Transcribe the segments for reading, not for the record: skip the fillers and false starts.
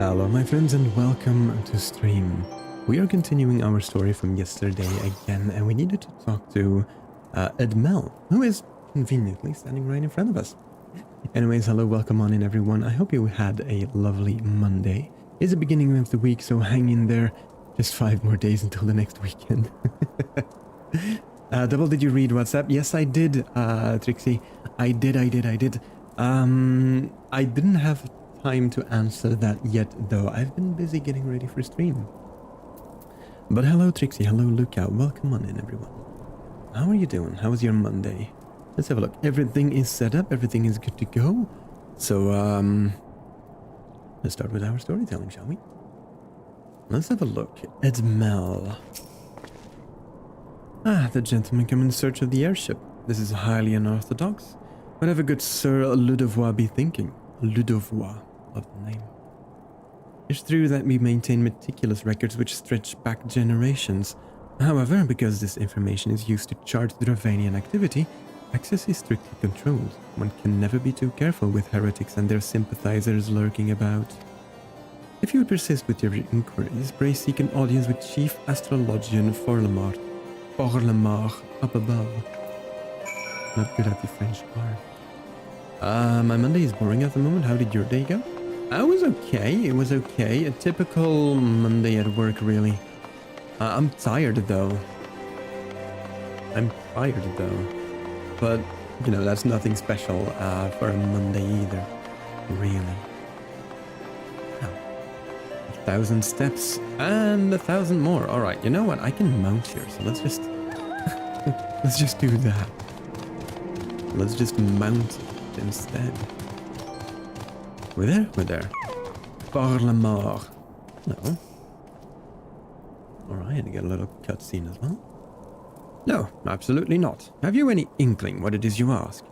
Hello my friends and welcome to stream. We are continuing our story from yesterday again, and we needed to talk to Edmel, who is conveniently standing right in front of us. Anyways, hello, welcome on in everyone. I hope you had a lovely Monday. It's the beginning of the week, so hang in there. Just 5 more days until the next weekend. Double, did you read WhatsApp? Yes, I did, Trixie. I did. I didn't have time to answer that yet, though. I've been busy getting ready for stream. But hello, Trixie. Hello, Luca. Welcome on in, everyone. How are you doing? How was your Monday? Let's have a look. Everything is set up. Everything is good to go. So, let's start with our storytelling, shall we? Let's have a look. Edmel. The gentleman come in search of the airship. This is highly unorthodox. Whatever good Sir Ludovois be thinking. Ludovois. Love the name. It's true that we maintain meticulous records which stretch back generations. However, because this information is used to chart Dravanian activity, access is strictly controlled. One can never be too careful with heretics and their sympathizers lurking about. If you would persist with your inquiries, pray seek an audience with Chief Astrologian Forlemart up above. Not good at the French part. My Monday is boring at the moment. How did your day go? I was okay. It was okay. A typical Monday at work, really. I'm tired, though. But, you know, that's nothing special for a Monday either. Really. Oh. 1,000 steps and 1,000 more. All right, you know what? I can mount here, so let's just... let's just do that. Let's just mount it instead. We're there. Par la mort. No. Alright, I get a little cutscene as well. No, absolutely not. Have you any inkling what it is you ask?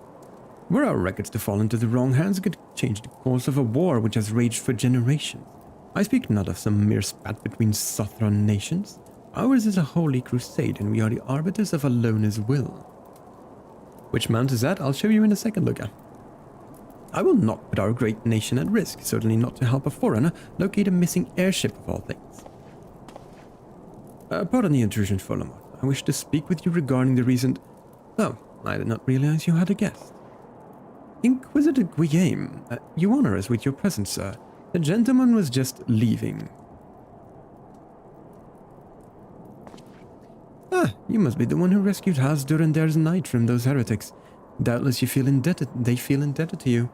Were our records to fall into the wrong hands, it could change the course of a war which has raged for generations. I speak not of some mere spat between Southron nations. Ours is a holy crusade, and we are the arbiters of Alona's will. Which mount is that? I'll show you in a second, Luca. I will not put our great nation at risk, certainly not to help a foreigner locate a missing airship of all things. Pardon the intrusion, Forlemont. I wish to speak with you regarding the recent... Oh, I did not realize you had a guest. Inquisitor Guillaume, you honor us with your presence, sir. The gentleman was just leaving. You must be the one who rescued Has Durander's knight from those heretics. Doubtless they feel indebted to you.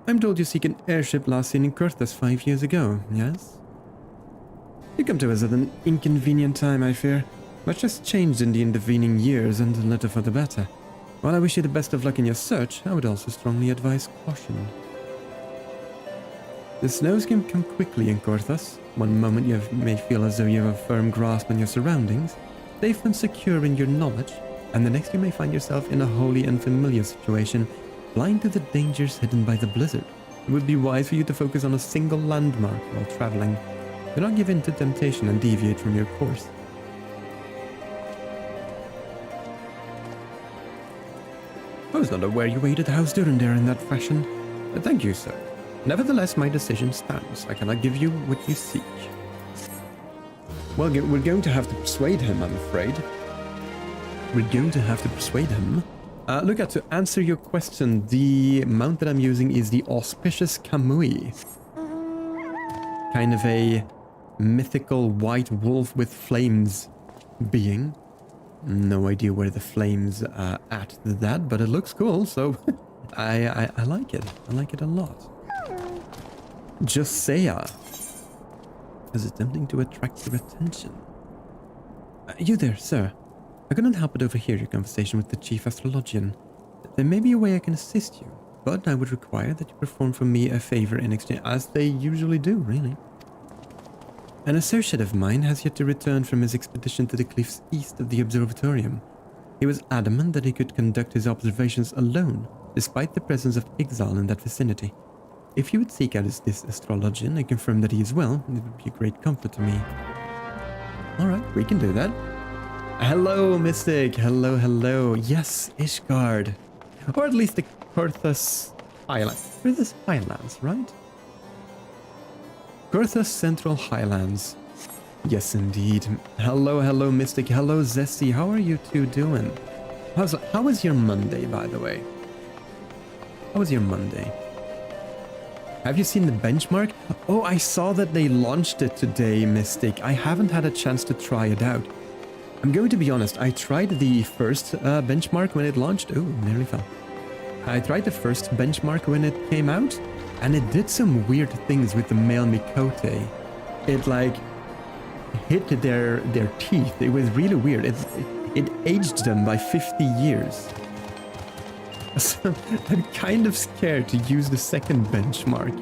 I'm told you seek an airship last seen in Kurthas 5 years ago, yes? You come to us at an inconvenient time, I fear. Much has changed in the intervening years, and a little for the better. While I wish you the best of luck in your search, I would also strongly advise caution. The snows can come quickly in Kurthas. One moment you may feel as though you have a firm grasp on your surroundings, safe and secure in your knowledge, and the next you may find yourself in a wholly unfamiliar situation, blind to the dangers hidden by the blizzard. It would be wise for you to focus on a single landmark while traveling. Do not give in to temptation and deviate from your course. I was not aware you waited House Durander in that fashion. Thank you, sir. Nevertheless, my decision stands. I cannot give you what you seek. Well, we're going to have to persuade him, I'm afraid. Luca, to answer your question, the mount that I'm using is the Auspicious Kamui. Kind of a mythical white wolf with flames being. No idea where the flames are at that, but it looks cool, so I like it. I like it a lot. Josiah is attempting to attract your attention. You there, sir. I couldn't help but overhear your conversation with the Chief Astrologian. There may be a way I can assist you, but I would require that you perform for me a favor in exchange, as they usually do, really. An associate of mine has yet to return from his expedition to the cliffs east of the observatorium. He was adamant that he could conduct his observations alone, despite the presence of exile in that vicinity. If you would seek out this astrologian and confirm that he is well, it would be a great comfort to me. Alright, we can do that. Hello, Mystic. Hello. Yes, Ishgard. Or at least the Kurthas Islands. Kurthas Islands, right? Gurtha Central Highlands. Yes, indeed. Hello, Mystic. Hello, Zesty. How are you two doing? How was your Monday, by the way? How was your Monday? Have you seen the benchmark? Oh, I saw that they launched it today, Mystic. I haven't had a chance to try it out. I'm going to be honest, I tried the first benchmark when it launched. Oh, nearly fell. I tried the first benchmark when it came out, and it did some weird things with the male Mikote. It like hit their teeth. It was really weird. It aged them by 50 years. So I'm kind of scared to use the second benchmark.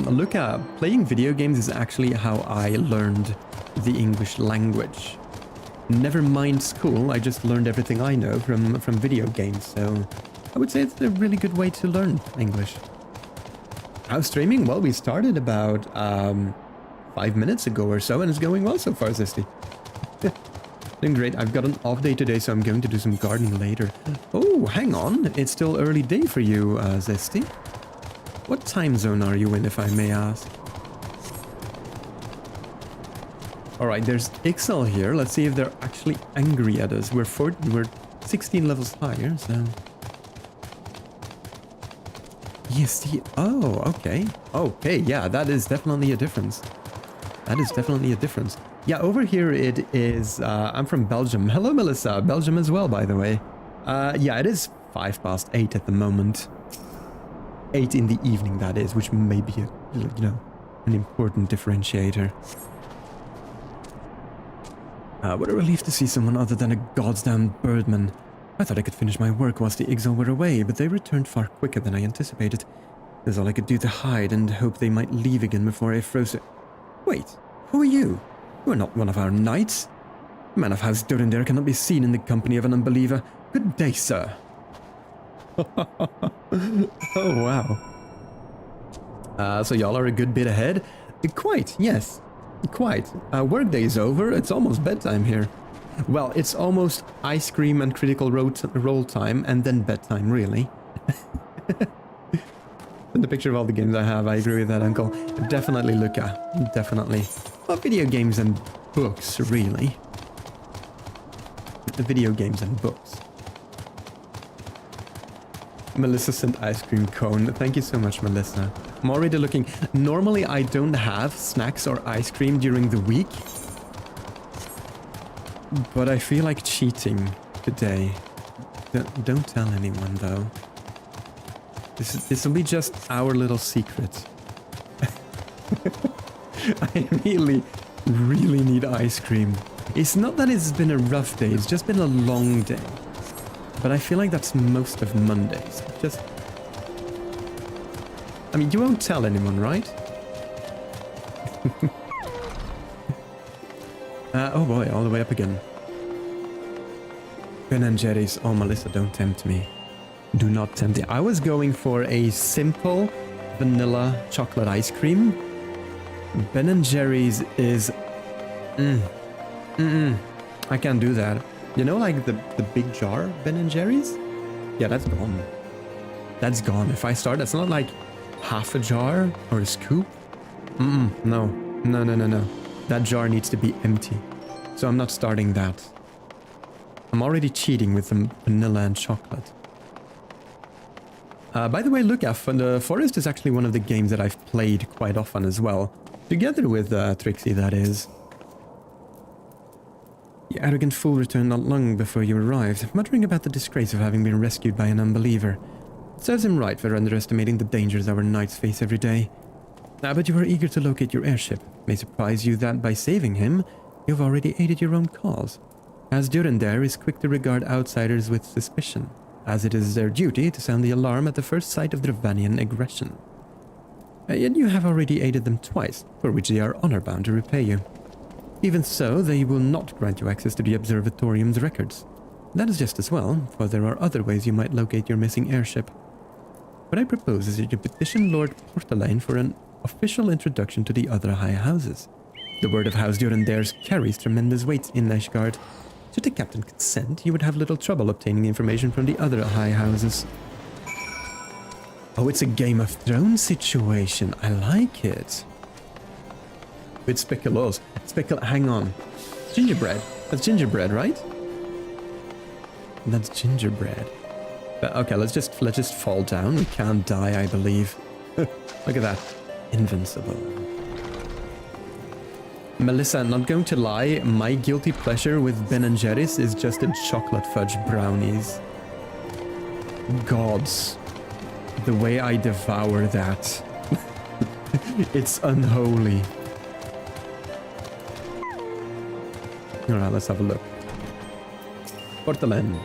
Luca, playing video games is actually how I learned the English language. Never mind school, I just learned everything I know from video games, so I would say it's a really good way to learn English. How's streaming? Well, we started about 5 minutes ago or so, and it's going well so far, Zesty. Doing great. I've got an off day today, so I'm going to do some gardening later. Oh, hang on. It's still early day for you, Zesty. What time zone are you in, if I may ask? Alright, there's Ixel here. Let's see if they're actually angry at us. We're 16 levels higher, so... EST. Oh, okay. Okay, yeah, that is definitely a difference. That is definitely a difference. Yeah, over here it is... I'm from Belgium. Hello, Melissa. Belgium as well, by the way. Yeah, it is 8:05 at the moment. 8 in the evening, that is, which may be, an important differentiator. What a relief to see someone other than a goddamn birdman. I thought I could finish my work whilst the Ixal were away, but they returned far quicker than I anticipated. That's all I could do to hide and hope they might leave again before I froze it. Wait, who are you? You are not one of our knights. A man of House Durandare cannot be seen in the company of an unbeliever. Good day, sir. Oh, wow. So y'all are a good bit ahead? Quite, yes. Quite. Workday is over. It's almost bedtime here. Well, it's almost ice cream and critical roll time, and then bedtime, really. In the picture of all the games I have, I agree with that, Uncle. Definitely, Luca. Definitely. Well, video games and books, really. The video games and books. Melissa sent ice cream cone. Thank you so much, Melissa. I'm already looking. Normally, I don't have snacks or ice cream during the week. But I feel like cheating today. Don't tell anyone, though. This will be just our little secret. I really need ice cream. It's not that it's been a rough day, it's just been a long day. But I feel like that's most of Mondays. Just... I mean, you won't tell anyone, right? Oh boy, all the way up again. Ben & Jerry's. Oh, Melissa, don't tempt me. Do not tempt me. I was going for a simple vanilla chocolate ice cream. Ben & Jerry's is... I can't do that. You know, like the big jar Ben & Jerry's? Yeah, that's gone. That's gone. If I start, that's not like half a jar or a scoop. No. That jar needs to be empty. So I'm not starting that. I'm already cheating with the vanilla and chocolate. By the way, look, the Forest is actually one of the games that I've played quite often as well. Together with Trixie, that is. The arrogant fool returned not long before you arrived, muttering about the disgrace of having been rescued by an unbeliever. It serves him right for underestimating the dangers our knights face every day. But you were eager to locate your airship. May surprise you that by saving him, you've already aided your own cause. As Durandare is quick to regard outsiders with suspicion, as it is their duty to sound the alarm at the first sight of Dravanian aggression. Yet you have already aided them twice, for which they are honor-bound to repay you. Even so, they will not grant you access to the Observatorium's records. That is just as well, for there are other ways you might locate your missing airship. What I propose is that you petition Lord Portalain for an official introduction to the other high houses. The word of House Durandare's carries tremendous weight in Nashgard. Should the captain consent, you would have little trouble obtaining information from the other high houses. Oh, it's a Game of Thrones situation. I like it. With speculoos. Hang on. Gingerbread. That's gingerbread, right? That's gingerbread. But okay, let's just fall down. We can't die, I believe. Look at that. Invincible. Melissa, not going to lie, my guilty pleasure with Ben & Jerry's is just in chocolate fudge brownies. Gods. The way I devour that. It's unholy. Alright, let's have a look. Portalen.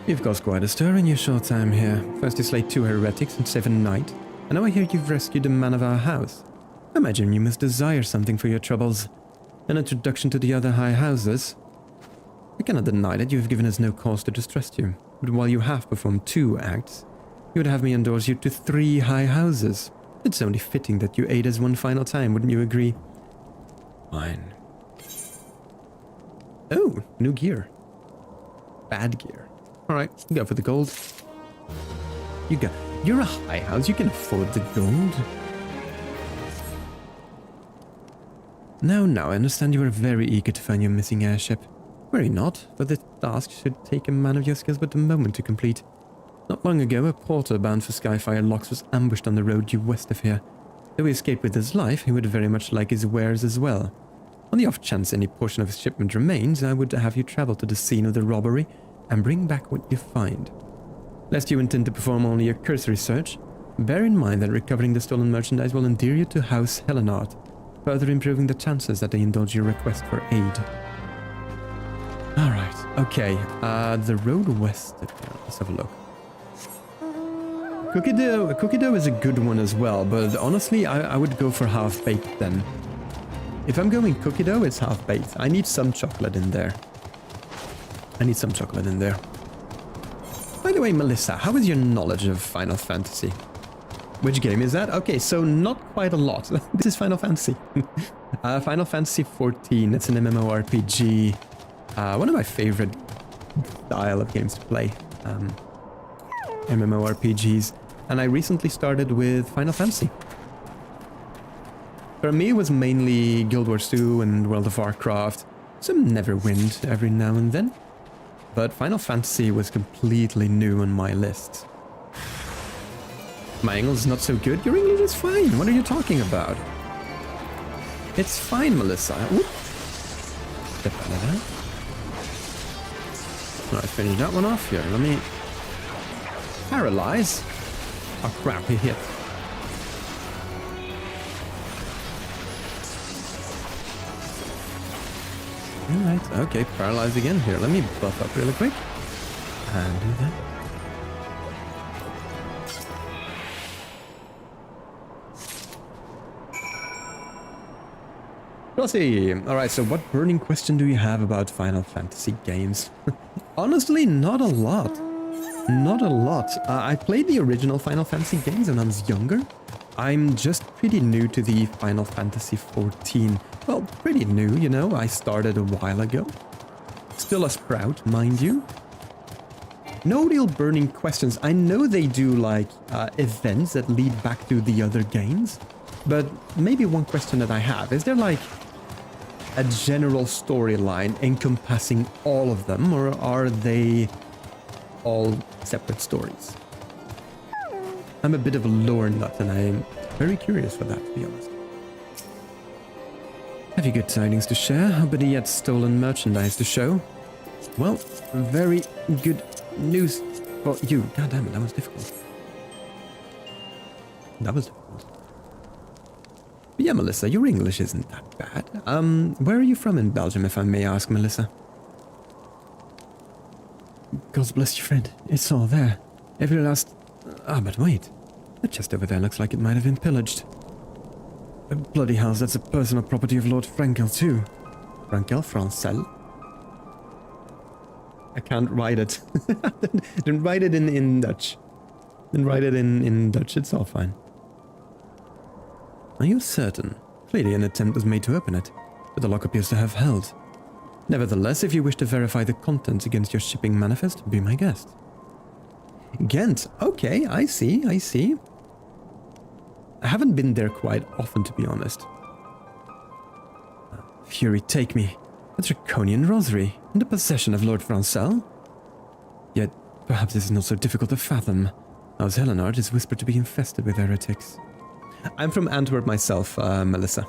You've caused quite a stir in your short time here. First you slayed 2 heretics and 7 knights, and now I hear you've rescued a man of our house. I imagine you must desire something for your troubles. An introduction to the other high houses? I cannot deny that you have given us no cause to distrust you, but while you have performed 2 acts, you would have me endorse you to 3 high houses. It's only fitting that you aid us one final time, wouldn't you agree? Fine. Oh, new gear. Bad gear. Alright, go for the gold. You're a high house, you can afford the gold. Now, I understand you are very eager to find your missing airship. Worry not, for this task should take a man of your skills but a moment to complete. Not long ago, a porter bound for Skyfire Locks was ambushed on the road due west of here. Though he escaped with his life, he would very much like his wares as well. On the off chance any portion of his shipment remains, I would have you travel to the scene of the robbery and bring back what you find. Lest you intend to perform only a cursory search, bear in mind that recovering the stolen merchandise will endear you to House Helenard, further improving the chances that they indulge your request for aid. Alright, okay, the road west of here, let's have a look. Cookie dough is a good one as well, but honestly, I would go for half-baked then. If I'm going cookie dough, it's half-baked. I need some chocolate in there. By the way, Melissa, how is your knowledge of Final Fantasy? Which game is that? Okay, so not quite a lot. This is Final Fantasy. Final Fantasy XIV, it's an MMORPG. One of my favorite style of games to play. MMORPGs. And I recently started with Final Fantasy. For me, it was mainly Guild Wars 2 and World of Warcraft. Some Neverwind every now and then. But Final Fantasy was completely new on my list. My English is not so good. Your English is fine. What are you talking about? It's fine, Melissa. Whoop. Step out of that. Alright, finish that one off here. Let me... Paralyze. Oh crap, he hit. Alright, okay, paralyze again here. Let me buff up really quick. And do that. Rossi! Alright, so what burning question do you have about Final Fantasy games? Honestly, not a lot. Not a lot. I played the original Final Fantasy games when I was younger. I'm just pretty new to the Final Fantasy XIV. Well, pretty new, you know. I started a while ago. Still a sprout, mind you. No real burning questions. I know they do, like, events that lead back to the other games. But maybe one question that I have. Is there, like, a general storyline encompassing all of them? Or are they all separate stories? I'm a bit of a lore nut, and I'm very curious for that, to be honest. Have you good tidings to share, or better yet, stolen merchandise to show? Well, very good news for you. God damn it, that was difficult. That was difficult. But yeah, Melissa, your English isn't that bad. Where are you from in Belgium, if I may ask, Melissa? God bless you, friend. It's all there. Every last... Ah, but wait. The chest over there looks like it might have been pillaged. Bloody hell, that's a personal property of Lord Frankel, too. Frankel? Francel? I can't write it. Didn't write it in Dutch. Didn't write it in Dutch, it's all fine. Are you certain? Clearly an attempt was made to open it, but the lock appears to have held. Nevertheless, if you wish to verify the contents against your shipping manifest, be my guest. Ghent. Okay, I see, I see. I haven't been there quite often, to be honest. Fury, take me. A draconian rosary, in the possession of Lord Francel? Yet, perhaps this is not so difficult to fathom. House Helenard is whispered to be infested with heretics. I'm from Antwerp myself, Melissa.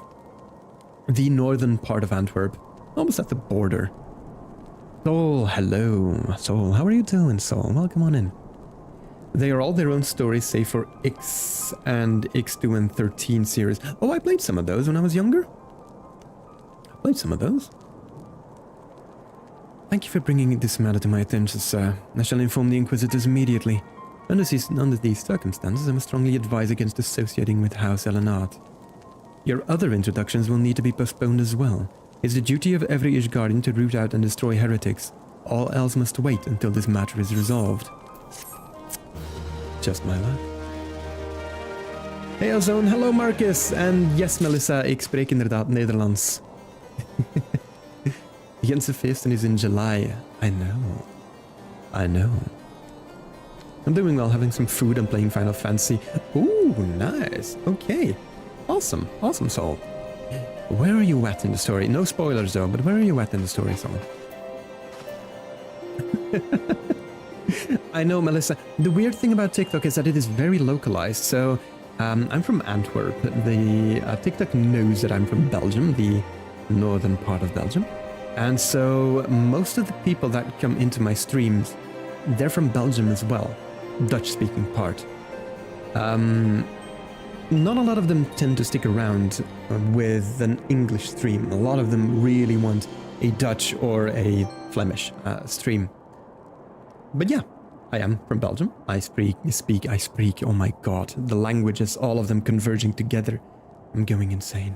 The northern part of Antwerp, almost at the border. Sol, hello. Sol, how are you doing, Sol? Welcome on in. They are all their own stories, save for X and X2 and 13 series. Oh, I played some of those when I was younger. I played some of those. Thank you for bringing this matter to my attention, sir. I shall inform the Inquisitors immediately. Under these circumstances, I must strongly advise against associating with House Elenard. Your other introductions will need to be postponed as well. It's the duty of every Ishgardian to root out and destroy heretics. All else must wait until this matter is resolved. Just my luck. Hey Ozone, hello Marcus! And yes Melissa, ik spreek inderdaad Nederlands. Gentse feesten is in July. I know. I know. I'm doing well, having some food and playing Final Fantasy. Ooh, nice. Okay. Awesome. Awesome, Soul. Where are you at in the story? No spoilers though, but where are you at in the story, Soul? I know, Melissa. The weird thing about TikTok is that it is very localized. So, I'm from Antwerp. The TikTok knows that I'm from Belgium, the northern part of Belgium. And so, most of the people that come into my streams, they're from Belgium as well. Dutch-speaking part. Not a lot of them tend to stick around with an English stream. A lot of them really want a Dutch or a Flemish stream. But yeah, I am from Belgium. I speak, oh my god, the languages, all of them converging together. I'm going insane.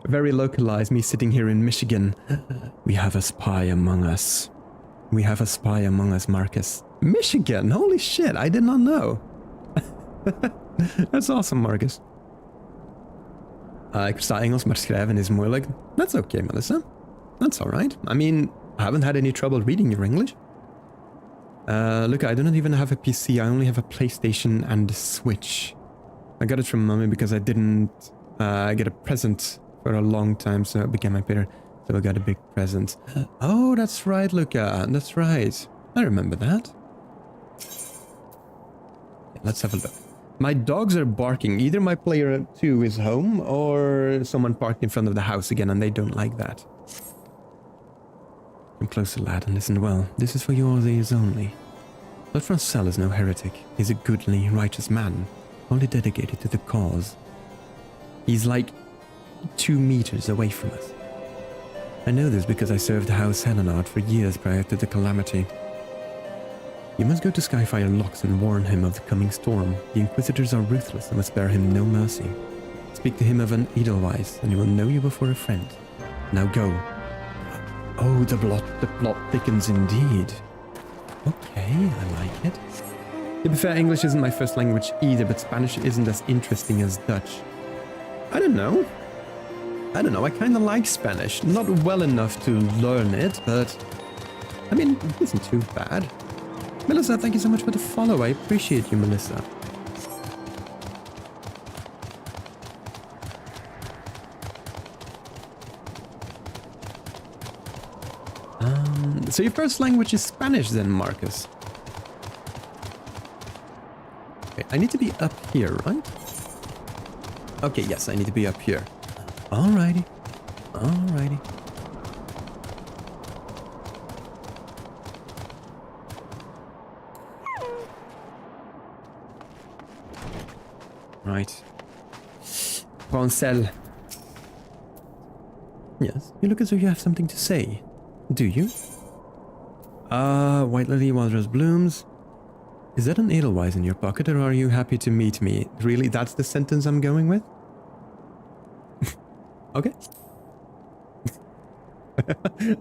Very localized, me sitting here in Michigan. We have a spy among us. We have a spy among us, Marcus. Michigan? Holy shit, I did not know. That's awesome, Marcus. Ik versta Engels, maar schrijven is moeilijk. That's okay, Melissa. That's alright. I mean, I haven't had any trouble reading your English. Look, I do not even have a PC. I only have a PlayStation and a Switch. I got it from mommy because I didn't get a present for a long time, so it became my parent. So I got a big present. Oh, that's right, Luca. That's right. I remember that. Let's have a look. My dogs are barking. Either my player 2 is home or someone parked in front of the house again and they don't like that. Come closer, lad, and listen well. This is for your ears only. Lord Francel is no heretic. He's a goodly, righteous man, only dedicated to the cause. He's like 2 meters away from us. I know this because I served House Helenard for years prior to the calamity. You must go to Skyfire Locks and warn him of the coming storm. The Inquisitors are ruthless and will spare him no mercy. Speak to him of an Edelweiss, and he will know you before a friend. Now go. Oh, the plot thickens indeed. Okay, I like it. To be fair, English isn't my first language either, but Spanish isn't as interesting as Dutch. I don't know. I kind of like Spanish. Not well enough to learn it, but I mean, it isn't too bad. Melissa, thank you so much for the follow. I appreciate you, Melissa. So your first language is Spanish then, Marcus? Okay, I need to be up here, right? Okay, yes, I need to be up here. Alrighty. Alrighty. Right. Francel. Yes, you look as though you have something to say. Do you? White lily, wild rose blooms. Is that an Edelweiss in your pocket, or are you happy to meet me? Really, that's the sentence I'm going with? Okay.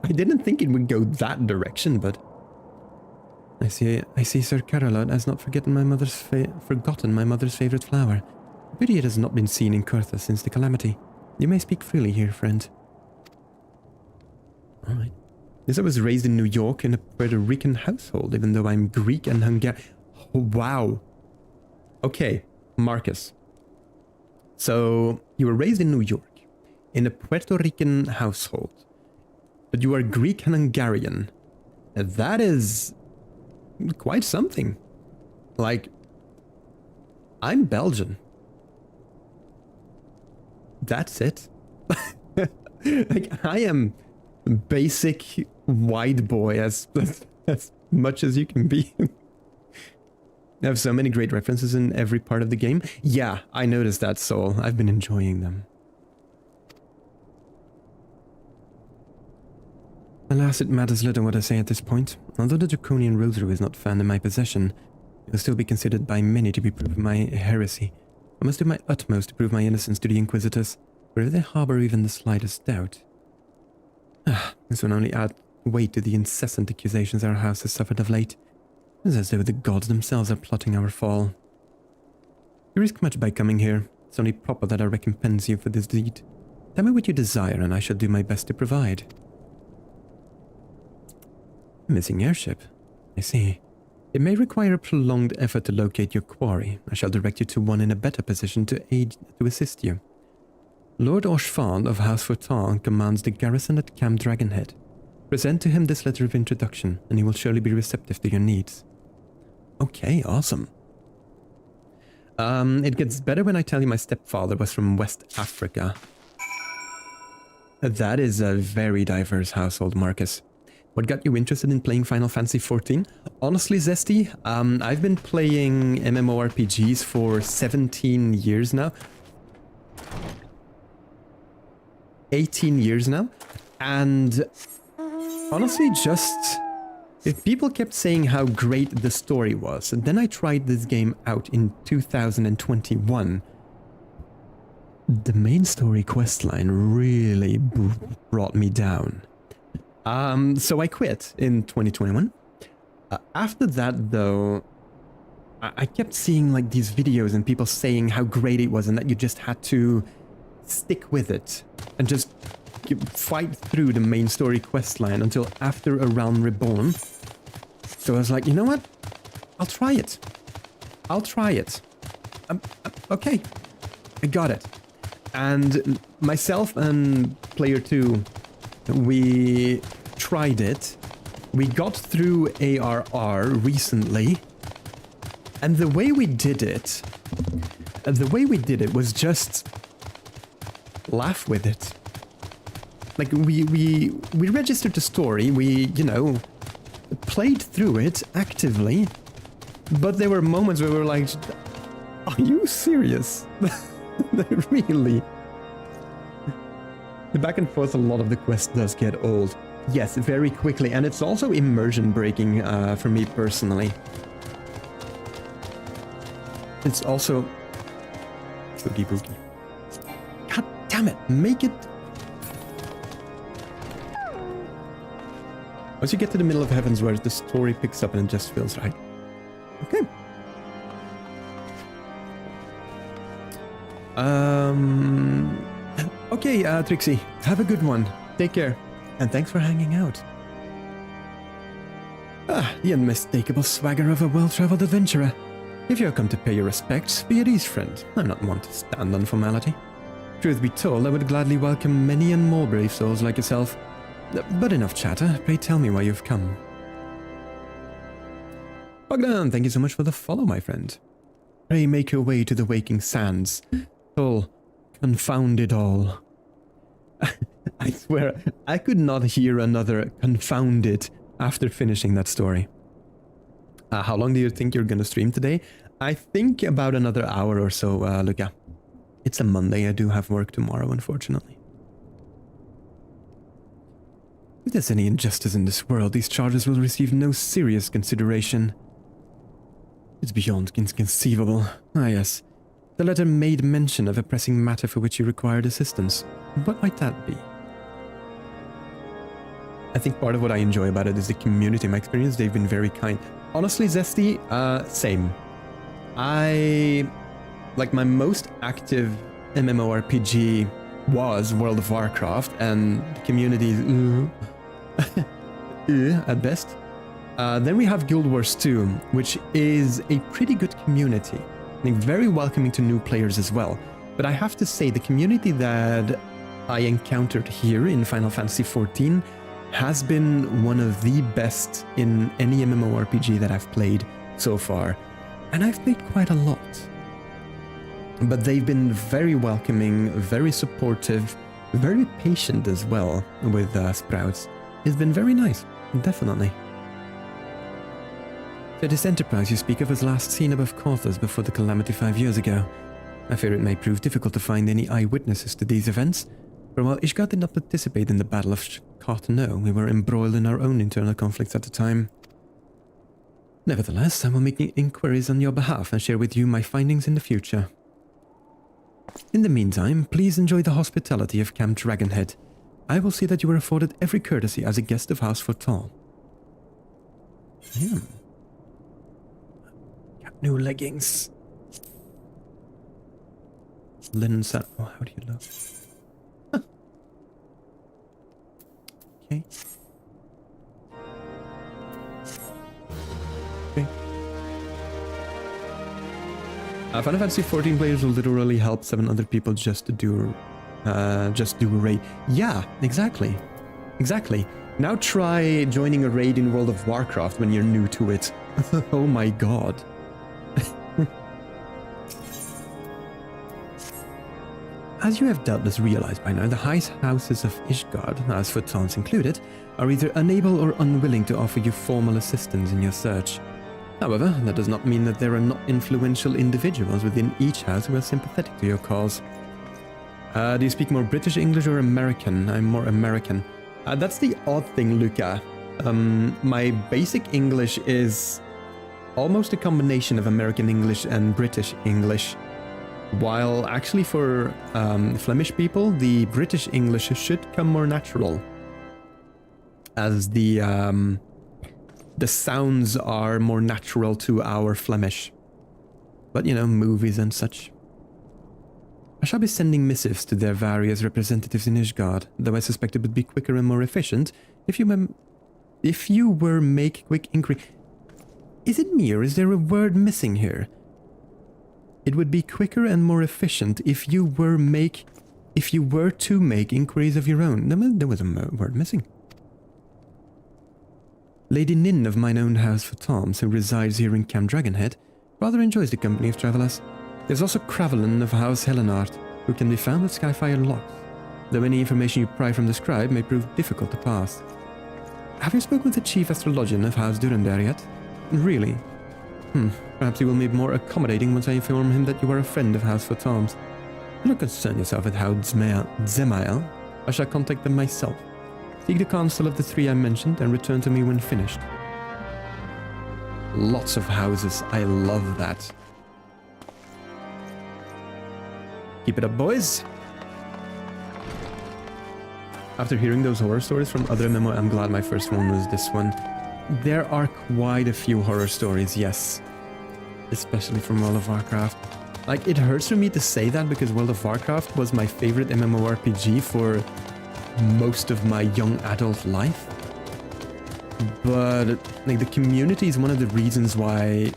I didn't think it would go that direction, but I see Sir Carolot has not forgotten my mother's favorite flower. Pity it has not been seen in Curtha since the calamity. You may speak freely here, friend. All right. Yes, I was raised in New York in a Puerto Rican household, even though I'm Greek and Hungarian. Oh, wow. Okay, Marcus. So, you were raised in New York in a Puerto Rican household, but you are Greek and Hungarian. That is quite something. Like, I'm Belgian. That's it. Like, I am basic white boy as much as you can be. I have so many great references in every part of the game. Yeah, I noticed that, Soul. I've been enjoying them. Alas, it matters little what I say at this point. Although the Draconian Rosary is not found in my possession, it will still be considered by many to be proof of my heresy. I must do my utmost to prove my innocence to the Inquisitors, but if they harbor even the slightest doubt... this will only add weight to the incessant accusations our house has suffered of late. It is as though the gods themselves are plotting our fall. You risk much by coming here. It's only proper that I recompense you for this deed. Tell me what you desire, and I shall do my best to provide. Missing airship. I see. It may require a prolonged effort to locate your quarry. I shall direct you to one in a better position to assist you. Lord Orchefand of House Fortin commands the garrison at Camp Dragonhead. Present to him this letter of introduction, and he will surely be receptive to your needs. Okay, awesome. It gets better when I tell you my stepfather was from West Africa. That is a very diverse household, Marcus. What got you interested in playing Final Fantasy XIV? Honestly, Zesty, I've been playing MMORPGs for 17 years now. 18 years now. And honestly, just... if people kept saying how great the story was, and then I tried this game out in 2021, the main story questline really brought me down. So I quit in 2021. After that, though, I kept seeing like these videos and people saying how great it was and that you just had to stick with it and just fight through the main story questline until after A Realm Reborn. So I was like, you know what? I'll try it. I'll try it. Okay. I got it. And myself and player 2, we tried it. We got through ARR recently. And the way we did it was just laugh with it. Like we registered the story, we, you know, played through it actively, but there were moments where we were like, are you serious? Really? The back and forth, a lot of the quest does get old. Yes, very quickly, and it's also immersion breaking for me personally. It's also... Boogie boogie. God damn it, make it... Once you get to the middle of Heaven's Word, the story picks up and it just feels right. Okay. Okay, Trixie, have a good one. Take care. And thanks for hanging out. The unmistakable swagger of a well-traveled adventurer. If you have come to pay your respects, be at ease, friend. I'm not one to stand on formality. Truth be told, I would gladly welcome many and more brave souls like yourself. But enough chatter, pray tell me why you've come. Bogdan, thank you so much for the follow, my friend. Pray make your way to the waking sands. All, confound it all. I swear, I could not hear another confound it after finishing that story. How long do you think you're gonna stream today? I think about another hour or so, Luca. It's a Monday, I do have work tomorrow, unfortunately. If there's any injustice in this world, these charges will receive no serious consideration. It's beyond inconceivable. Ah yes, the letter made mention of a pressing matter for which you required assistance. What might that be? I think part of what I enjoy about it is the community. My experience, they've been very kind. Honestly, Zesty, same. Like, my most active MMORPG was World of Warcraft, and the community... at best. Then we have Guild Wars 2, which is a pretty good community. I think very welcoming to new players as well. But I have to say, the community that I encountered here in Final Fantasy XIV has been one of the best in any MMORPG that I've played so far. And I've played quite a lot. But they've been very welcoming, very supportive, very patient as well with Sprouts. It's been very nice, definitely. So this enterprise you speak of was last seen above Cauthas before the calamity 5 years ago. I fear it may prove difficult to find any eyewitnesses to these events, for while Ishgard did not participate in the Battle of Cartano, we were embroiled in our own internal conflicts at the time. Nevertheless, I will make inquiries on your behalf and share with you my findings in the future. In the meantime, please enjoy the hospitality of Camp Dragonhead. I will see that you are afforded every courtesy as a guest of House Fortal. Got new leggings. Linen set. Oh, how do you look? Huh. Okay. Okay. Final Fantasy XIV players will literally help 7 other people just to do a raid. Yeah, exactly. Exactly. Now try joining a raid in World of Warcraft when you're new to it. Oh my god. As you have doubtless realized by now, the high houses of Ishgard, as Photons included, are either unable or unwilling to offer you formal assistance in your search. However, that does not mean that there are not influential individuals within each house who are sympathetic to your cause. Do you speak more British English or American? I'm more American. That's the odd thing, Luca. My basic English is almost a combination of American English and British English. While actually for Flemish people, the British English should come more natural, as the sounds are more natural to our Flemish. But you know, movies and such. I shall be sending missives to their various representatives in Ishgard, though I suspect it would be quicker and more efficient if you were make quick inquiry. Is it me or is there a word missing here? It would be quicker and more efficient if you were to make inquiries of your own. There was a word missing. Lady Nin of mine own house for Toms, who resides here in Camp Dragonhead, rather enjoys the company of travellers. There's also Cravelin of House Helenart, who can be found at Skyfire Locks, though any information you pry from the scribe may prove difficult to pass. Have you spoken with the chief astrologian of House Durandar yet? Really? Perhaps he will be more accommodating once I inform him that you are a friend of House for Toms. Do not concern yourself with House Zemael. I shall contact them myself. Seek the counsel of the 3 I mentioned and return to me when finished. Lots of houses. I love that. Keep it up, boys. After hearing those horror stories from other MMO, I'm glad my first one was this one. There are quite a few horror stories, yes. Especially from World of Warcraft. Like, it hurts for me to say that because World of Warcraft was my favorite MMORPG for most of my young adult life. But, like, the community is one of the reasons why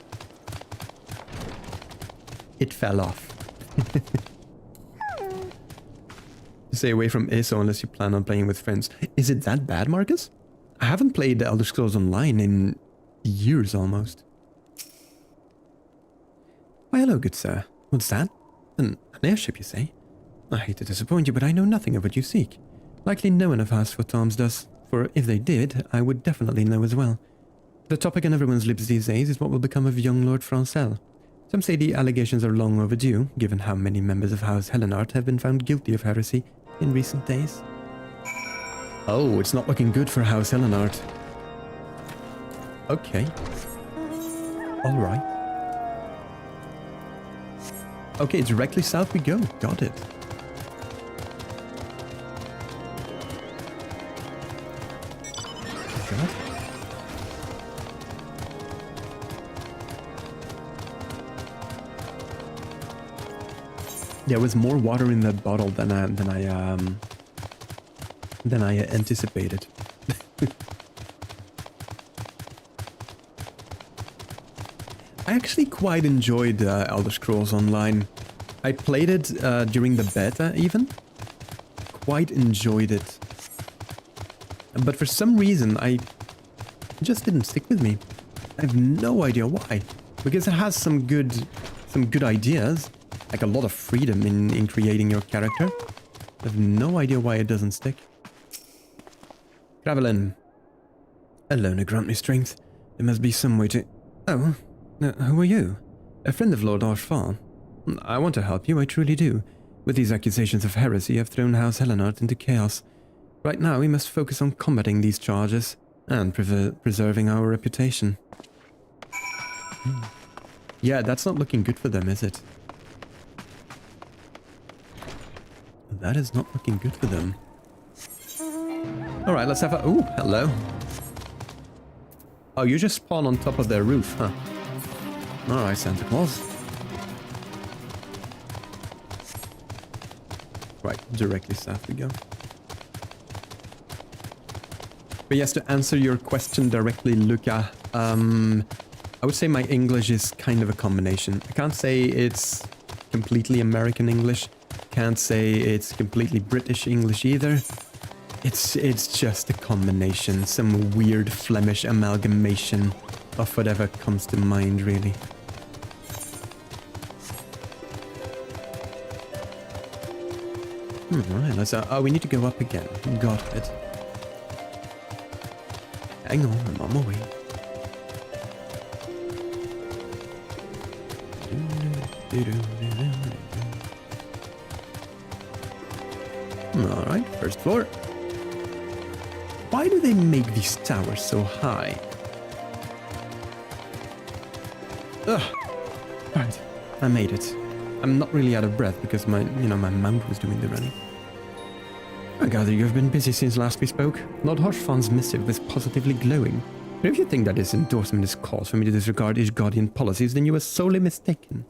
it fell off. Stay away from ISO unless you plan on playing with friends. Is it that bad, Marcus? I haven't played Elder Scrolls Online in years almost. Why, hello, good sir. What's that? An airship, you say? I hate to disappoint you, but I know nothing of what you seek. Likely no one of House for Toms does, for if they did, I would definitely know as well. The topic on everyone's lips these days is what will become of young Lord Francel. Some say the allegations are long overdue, given how many members of House Helenart have been found guilty of heresy in recent days. Oh, it's not looking good for House Helenart. Okay. Alright. Okay, directly south we go. Got it. God. There was more water in that bottle than I anticipated. I actually quite enjoyed Elder Scrolls Online. I played it during the beta even. Quite enjoyed it. But for some reason, it just didn't stick with me. I have no idea why. Because it has some good ideas. Like a lot of freedom in creating your character. I have no idea why it doesn't stick. Travelin. Alone to grant me strength. There must be some way to... Oh, who are you? A friend of Lord Arfan. I want to help you, I truly do. With these accusations of heresy, I've thrown House Helenard into chaos. Right now, we must focus on combating these charges and preserving our reputation. Yeah, that's not looking good for them, is it? That is not looking good for them. Alright, let's have a... Ooh, hello. Oh, you just spawn on top of their roof, huh? Alright, Santa Claus. Right, directly south we go. But yes, to answer your question directly, Luca, I would say my English is kind of a combination. I can't say it's completely American English. Can't say it's completely British English either. It's just a combination, some weird Flemish amalgamation of whatever comes to mind, really. Alright, let's... oh, we need to go up again. Got it. Hang on, I'm on my way. Alright, first floor. Why do they make these towers so high? Ugh. Right, I made it. I'm not really out of breath because my mount was doing the running. I gather you have been busy since last we spoke. Lord Horshfan's missive was positively glowing. But if you think that his endorsement is cause for me to disregard Ishgardian policies, then you are sorely mistaken.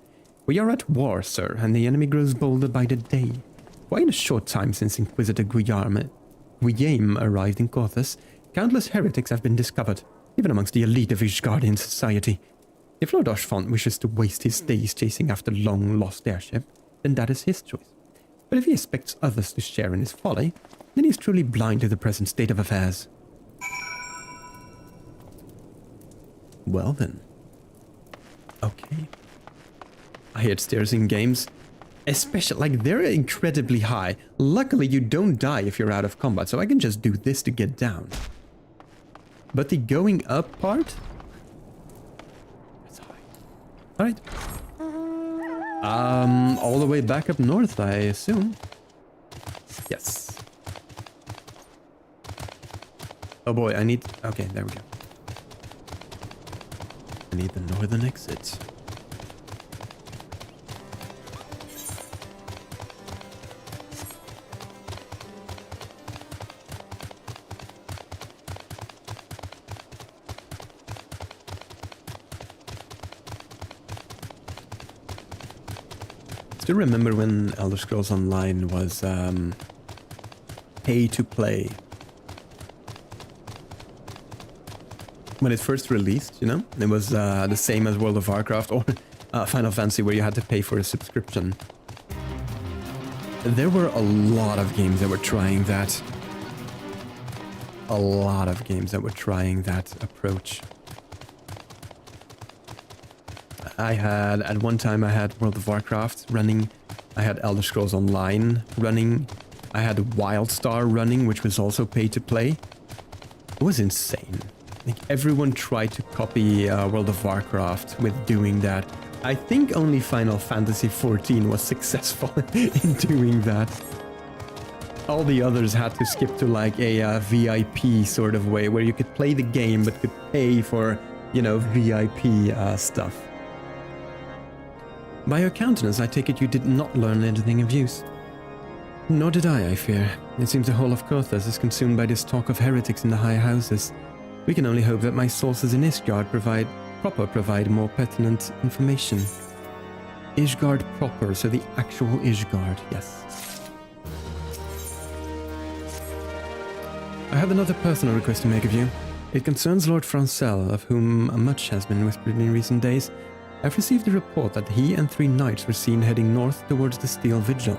We are at war, sir, and the enemy grows bolder by the day. Why, in a short time since Inquisitor Guillaume arrived in Corthus, countless heretics have been discovered, even amongst the elite of Ishgardian society. If Lord Horshfan wishes to waste his days chasing after long-lost airship, then that is his choice. But if he expects others to share in his folly, then he is truly blind to the present state of affairs. Well then. Okay. I hate stairs in games. Especially, like, they're incredibly high. Luckily, you don't die if you're out of combat, so I can just do this to get down. But the going up part? It's high. Alright. All the way back up north, I assume. Yes. Oh boy, I need... Okay, there we go. I need the northern exit. I still remember when Elder Scrolls Online was pay to play. When it first released, you know? It was the same as World of Warcraft or Final Fantasy, where you had to pay for a subscription. There were a lot of games that were trying that. A lot of games that were trying that approach. At one time I had World of Warcraft running, I had Elder Scrolls Online running, I had Wildstar running, which was also pay to play. It was insane. Like, everyone tried to copy World of Warcraft with doing that. I think only Final Fantasy XIV was successful in doing that. All the others had to skip to like a VIP sort of way, where you could play the game but could pay for, you know, VIP stuff. By your countenance, I take it you did not learn anything of use. Nor did I fear. It seems the whole of Corthus is consumed by this talk of heretics in the high houses. We can only hope that my sources in Ishgard provide more pertinent information. Ishgard proper, so the actual Ishgard, yes. I have another personal request to make of you. It concerns Lord Francel, of whom much has been whispered in recent days. I've received a report that he and 3 knights were seen heading north towards the Steel Vigil.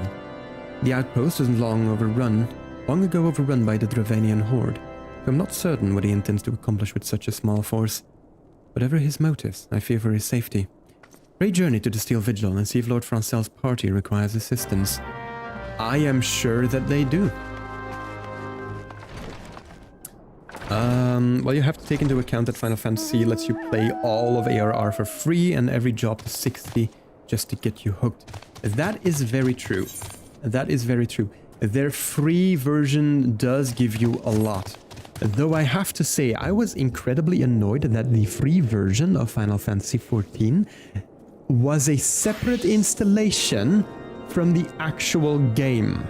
The outpost was long ago overrun by the Dravanian horde, so I'm not certain what he intends to accomplish with such a small force. Whatever his motives, I fear for his safety. Pray journey to the Steel Vigil and see if Lord Francel's party requires assistance. I am sure that they do. Well, you have to take into account that Final Fantasy lets you play all of ARR for free and every job to 60 just to get you hooked. That is very true. That is very true. Their free version does give you a lot. Though I have to say, I was incredibly annoyed that the free version of Final Fantasy XIV was a separate installation from the actual game.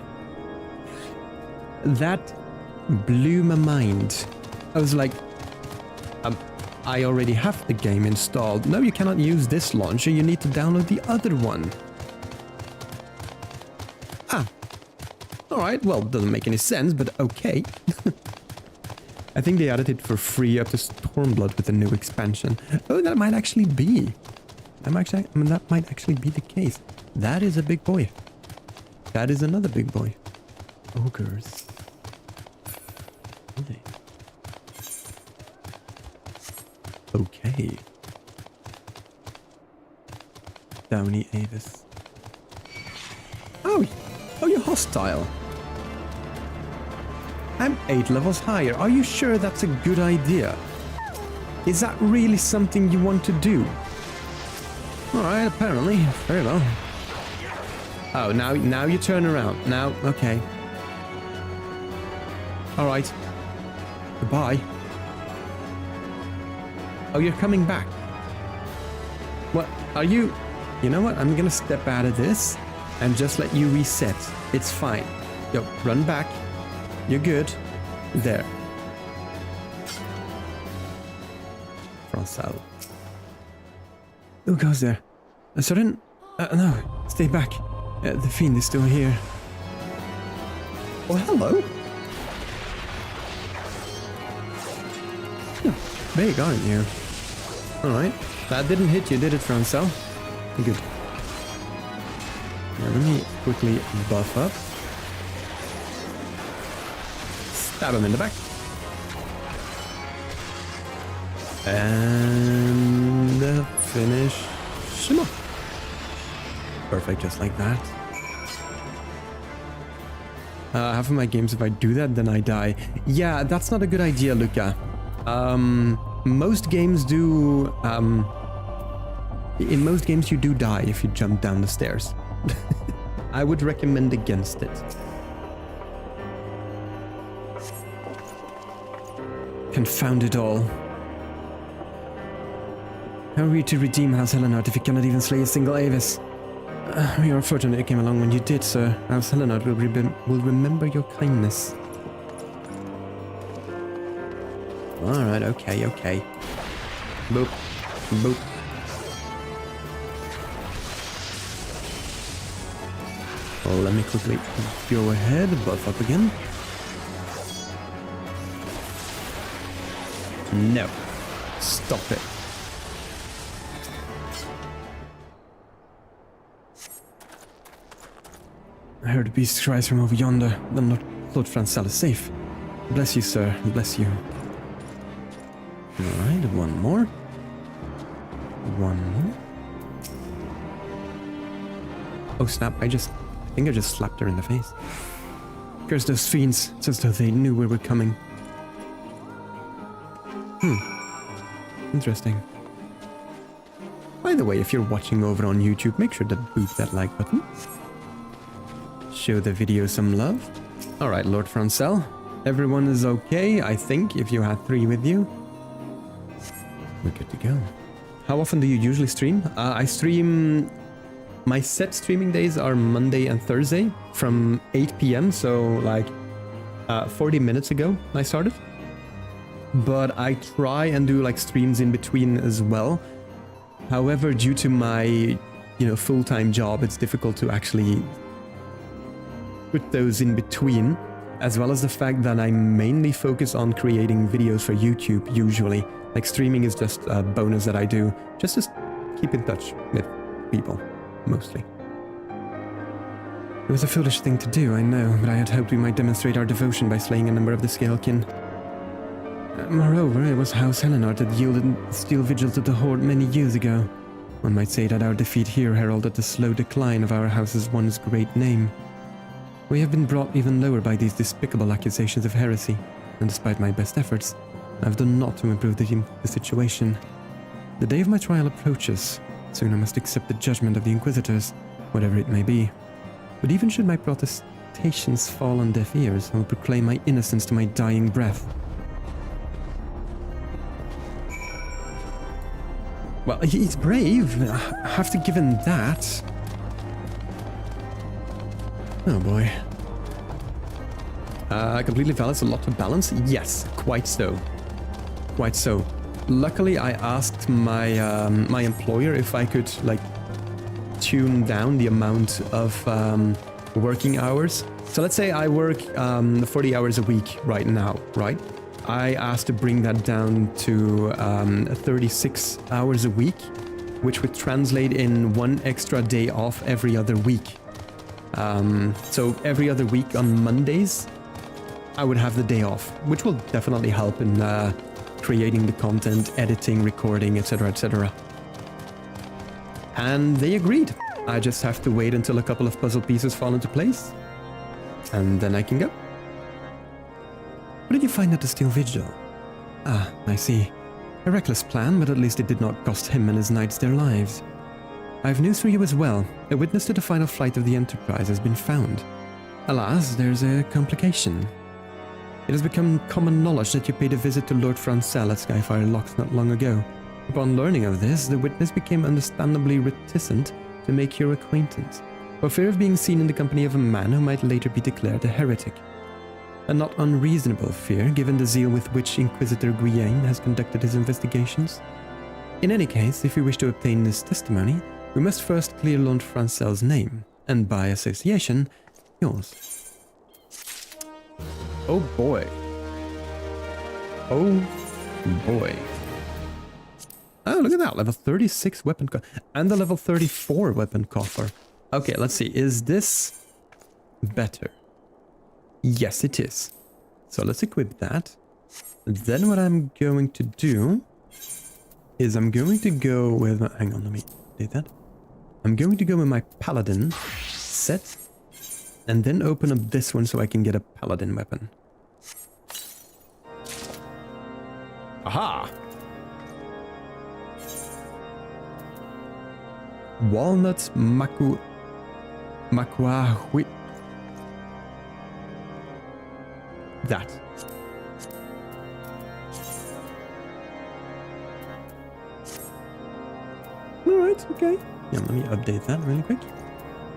That blew my mind. I was like, I already have the game installed. No, you cannot use this launcher. You need to download the other one. Ah. Alright, well, doesn't make any sense, but okay. I think they added it for free up to Stormblood with the new expansion. Oh, that might actually be. That might actually be the case. That is a big boy. That is another big boy. Ogres. Okay. Okay. Downy Avis. Oh, you're hostile. I'm 8 levels higher. Are you sure that's a good idea? Is that really something you want to do? Alright, apparently. Very well. Oh, now you turn around. Now, okay. Alright. Goodbye. Oh, you're coming back. What? Are you... You know what? I'm gonna step out of this and just let you reset. It's fine. Yo, run back. You're good. There. Francel. Who goes there? Soren? No, stay back. The fiend is still here. Oh, hello. You're big, aren't you? Alright. That didn't hit you, did it, Francel? Good. Now let me quickly buff up. Stab him in the back. And finish him off. Perfect, just like that. Half of my games, if I do that, then I die. Yeah, that's not a good idea, Luca. Most games do... in most games, you do die if you jump down the stairs. I would recommend against it. Confound it all. How are we to redeem House Helenard if you cannot even slay a single Avis? We are fortunate you came along when you did, sir. House Helenard will remember your kindness. Alright, okay. Boop. Boop. Well, let me quickly go ahead, buff up again. No. Stop it. I heard a beast cries from over yonder. Then Lord Francel is safe. Bless you, sir. Bless you. Alright, one more. One more. Oh snap, I think I just slapped her in the face. Curse those fiends. It's as though they knew we were coming. Interesting. By the way, if you're watching over on YouTube, make sure to boot that like button. Show the video some love. Alright, Lord Francel. Everyone is okay, I think, if you had 3 with you. We're good to go. How often do you usually stream? I stream... My set streaming days are Monday and Thursday from 8 p.m. So like 40 minutes ago I started. But I try and do like streams in between as well. However, due to my, full-time job, it's difficult to actually put those in between, as well as the fact that I mainly focus on creating videos for YouTube usually. Like streaming is just a bonus that I do just to keep in touch with people, mostly. It was a foolish thing to do, I know, but I had hoped we might demonstrate our devotion by slaying a number of the Scalekin. Moreover, it was House Helenard that yielded the steel vigil to the Horde many years ago. One might say that our defeat here heralded the slow decline of our house's once great name. We have been brought even lower by these despicable accusations of heresy, and despite my best efforts, I have done naught to improve the situation. The day of my trial approaches. Soon I must accept the judgment of the Inquisitors, whatever it may be. But even should my protestations fall on deaf ears, I will proclaim my innocence to my dying breath. Well, he's brave. I have to give him that. Oh boy. Completely valid, a lot to balance? Yes, quite so. Quite so. Luckily, I asked my my employer if I could, like, tune down the amount of working hours. So let's say I work 40 hours a week right now, right? I asked to bring that down to 36 hours a week, which would translate in 1 extra day off every other week. So every other week on Mondays, I would have the day off, which will definitely help in creating the content, editing, recording, etc., etc. And they agreed. I just have to wait until a couple of puzzle pieces fall into place, and then I can go. What did you find at the Steel Vigil? Ah, I see. A reckless plan, but at least it did not cost him and his knights their lives. I have news for you as well. A witness to the final flight of the Enterprise has been found. Alas, there's a complication. It has become common knowledge that you paid a visit to Lord Francel at Skyfire Locks not long ago. Upon learning of this, the witness became understandably reticent to make your acquaintance, for fear of being seen in the company of a man who might later be declared a heretic. A not unreasonable fear, given the zeal with which Inquisitor Guillain has conducted his investigations. In any case, if we wish to obtain this testimony, we must first clear Lord Francel's name, and by association, yours. Oh boy. Oh boy. Oh, look at that, level 36 weapon coffer, and the level 34 weapon coffer. Okay, let's see, is this better? Yes, it is. So let's equip that. And then what I'm going to do is I'm going to go with... Hang on, let me do that. I'm going to go with my Paladin set, and then open up this one so I can get a Paladin weapon. Aha! Walnut Makuahui. That. Alright, okay. Yeah, let me update that really quick.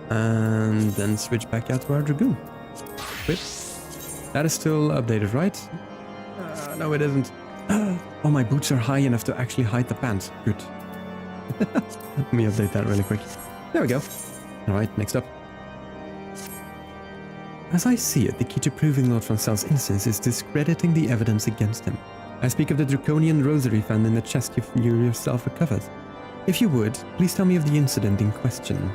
And then switch back out to our Dragoon. Wait. That is still updated, right? No, it isn't. Oh, my boots are high enough to actually hide the pants. Good. Let me update that really quick. There we go. Alright, next up. As I see it, the key to proving Lord Francel's innocence is discrediting the evidence against him. I speak of the draconian rosary found in the chest you yourself recovered. If you would, please tell me of the incident in question.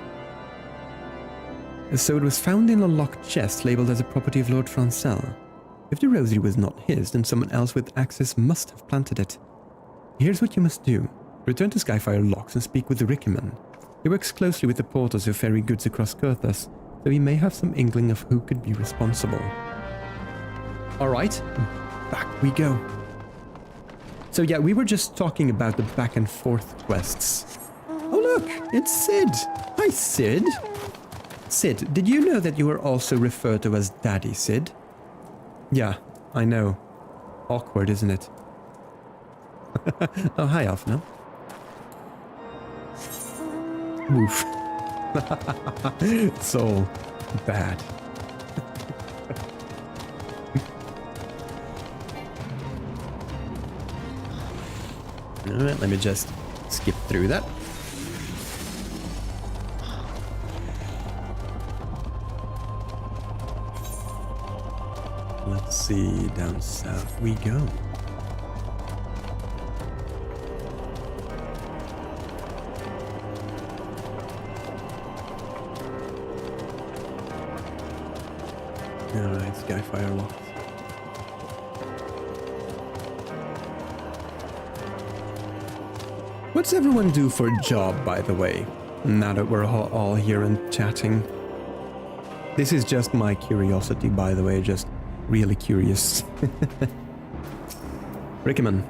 So it was found in a locked chest labelled as a property of Lord Francel. If the rosary was not his, then someone else with access must have planted it. Here's what you must do. Return to Skyfire Locks and speak with the Rickyman. He works closely with the porters who ferry goods across Kurthus, so he may have some inkling of who could be responsible. Alright, back we go. So yeah, we were just talking about the back and forth quests. Oh look, it's Sid! Hi Sid! Sid, did you know that you were also referred to as Daddy Sid? Yeah, I know. Awkward, isn't it? Oh, hi Alphino. Oof. It's all bad. Alright, let me just skip through that. Let's see, down south we go. Alright, Skyfire locks. What's everyone do for a job, by the way? Now that we're all here and chatting. This is just my curiosity, by the way, just really curious. Rickman.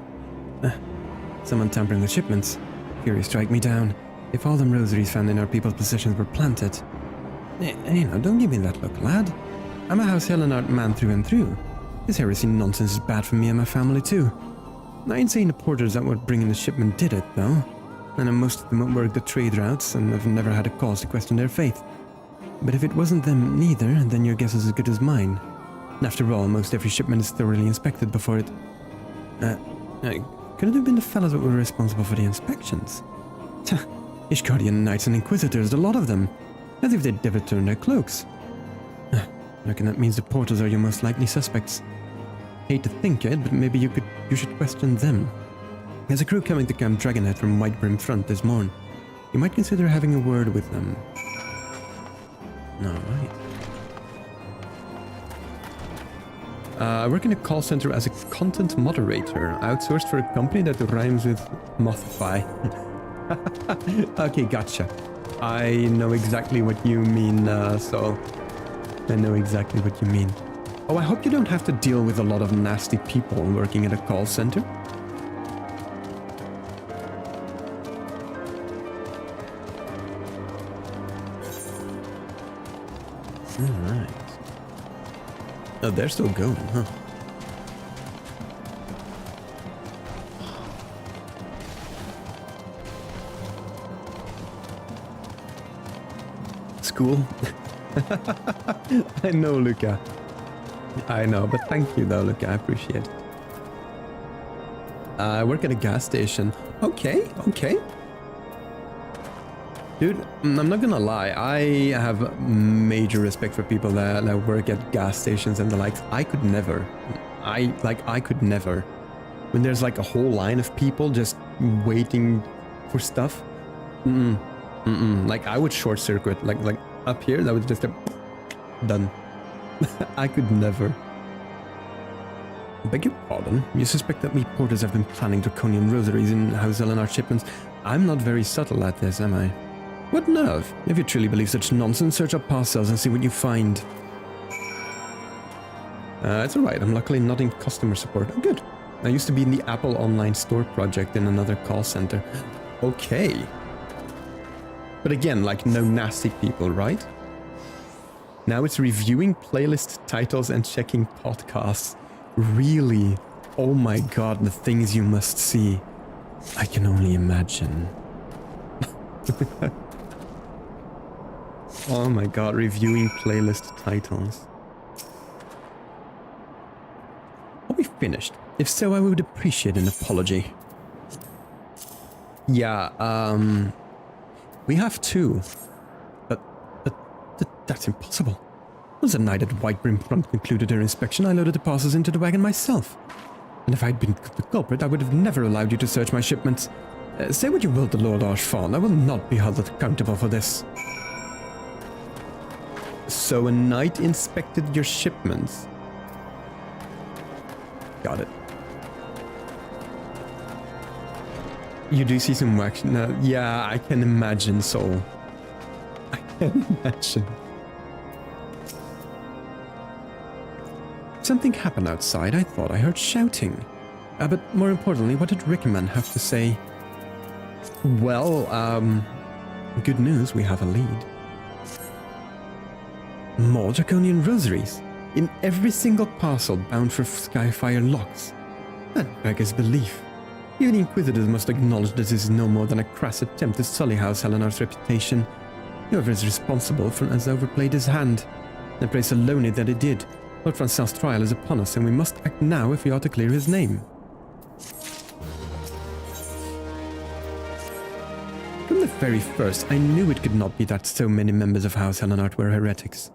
Someone tampering with shipments. Fury strike me down. If all them rosaries found in our people's possessions were planted. You know, don't give me that look, lad. I'm a House Helenard man through and through. This heresy nonsense is bad for me and my family too. I ain't saying the porters that were bringing the shipment did it, though. I know most of them work the trade routes and have never had a cause to question their faith. But if it wasn't them neither, then your guess is as good as mine. After all, most every shipment is thoroughly inspected before it... could it have been the fellows that were responsible for the inspections? Ishgardian knights and inquisitors, a lot of them. As if they'd never turn their cloaks. I reckon that means the porters are your most likely suspects. Hate to think it, but maybe you should question them. There's a crew coming to Camp Dragonhead from Whitebrim Front this morn. You might consider having a word with them. Alright. I work in a call center as a content moderator, outsourced for a company that rhymes with Mothify. Okay, gotcha. I know exactly what you mean, so... I know exactly what you mean. Oh, I hope you don't have to deal with a lot of nasty people working at a call center. Alright. Oh, they're still going, huh? School? I know, Luca. I know, but thank you though, Luca, I appreciate it. I work at a gas station. Okay. Dude, I'm not gonna lie, I have major respect for people that work at gas stations and the likes. I could never. I could never. When there's like a whole line of people just waiting for stuff. Like I would short circuit, like up here, that was just a done. I could never. Beg your pardon? You suspect that we porters have been planning draconian rosaries in House Eleanor shipments? I'm not very subtle at this, am I? What nerve? If you truly believe such nonsense, search up parcels and see what you find. It's alright, I'm luckily not in customer support. Oh, good. I used to be in the Apple online store project in another call center. Okay. But again, like no nasty people, right? Now it's reviewing playlist titles and checking podcasts. Really? Oh my god, the things you must see. I can only imagine. Oh my god, reviewing playlist titles. Are we finished? If so, I would appreciate an apology. Yeah, we have two. But that's impossible. Once the night at Whitebrim Front concluded her inspection, I loaded the parcels into the wagon myself. And if I'd been the culprit, I would have never allowed you to search my shipments. Say what you will to Lord Archfall, I will not be held accountable for this. So a knight inspected your shipments? Got it. You do see some wax. No, yeah, I can imagine, so. I can imagine. Something happened outside. I thought I heard shouting. But more importantly, what did Rickman have to say? Well, good news, we have a lead. More draconian rosaries. In every single parcel bound for Skyfire locks. That beggars belief. Even the Inquisitors must acknowledge that this is no more than a crass attempt to sully House Helenor's reputation. Whoever is responsible for has overplayed his hand. And praise alone that it did. Lord Francel's trial is upon us, and we must act now if we are to clear his name. From the very first, I knew it could not be that so many members of House Helenard were heretics.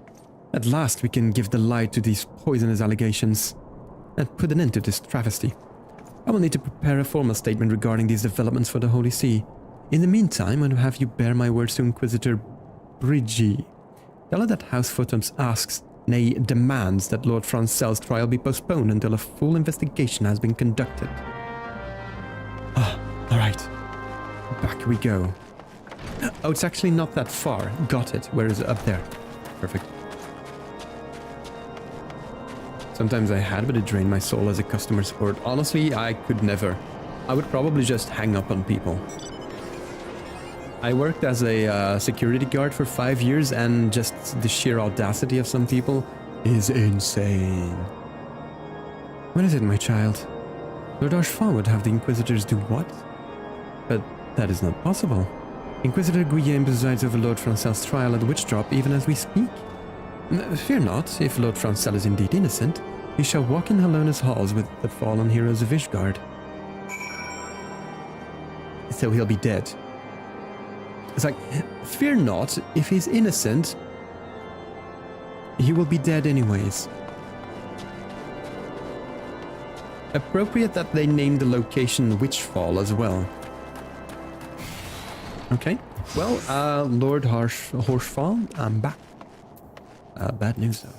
At last we can give the lie to these poisonous allegations, and put an end to this travesty. I will need to prepare a formal statement regarding these developments for the Holy See. In the meantime, I will have you bear my words to Inquisitor Brigi. Tell her that House Photons asks, nay, demands that Lord Francel's trial be postponed until a full investigation has been conducted. Ah, alright. Back we go. Oh, it's actually not that far. Got it. Where is it? Up there. Perfect. Sometimes I had, but it drained my soul as a customer support. Honestly, I could never. I would probably just hang up on people. I worked as a security guard for 5 years, and just the sheer audacity of some people is insane. What is it, my child? Lord Archfont would have the Inquisitors do what? But that is not possible. Inquisitor Guillaume presides over Lord Francel's trial at Witch Drop even as we speak. Fear not, if Lord Francel is indeed innocent, he shall walk in Helena's halls with the fallen heroes of Ishgard. So he'll be dead. It's like, fear not, if he's innocent, he will be dead anyways. Appropriate that they name the location Witchfall as well. Okay, well, Lord Horshfall, I'm back. Bad news though.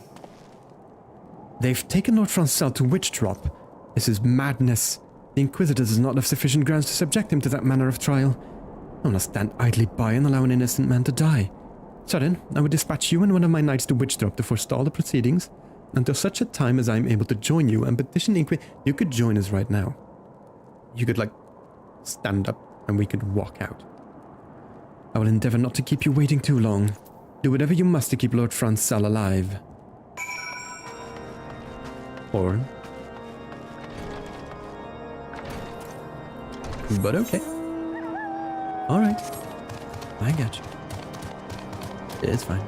They've taken Lord Francel to Witch Drop. This is madness. The Inquisitor does not have sufficient grounds to subject him to that manner of trial. I will not stand idly by and allow an innocent man to die. Sudden, I would dispatch you and one of my knights to Witch Drop to forestall the proceedings until such a time as I am able to join you and petition the Inquisitor. You could join us right now. You could, like, stand up and we could walk out. I will endeavor not to keep you waiting too long. Do whatever you must to keep Lord Francel alive. Or... but okay. Alright. I got you. It's fine.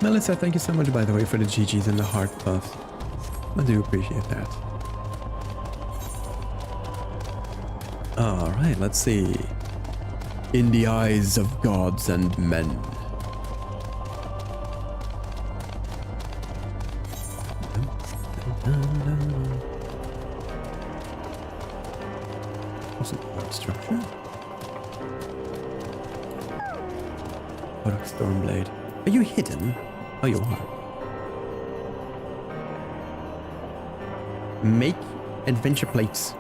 Melissa, thank you so much, by the way, for the GGs and the heart buffs. I do appreciate that. Alright, let's see. In the eyes of gods and men. What's it called? Structure? What a Stormblade. Are you hidden? Oh, you are. Make adventure plates.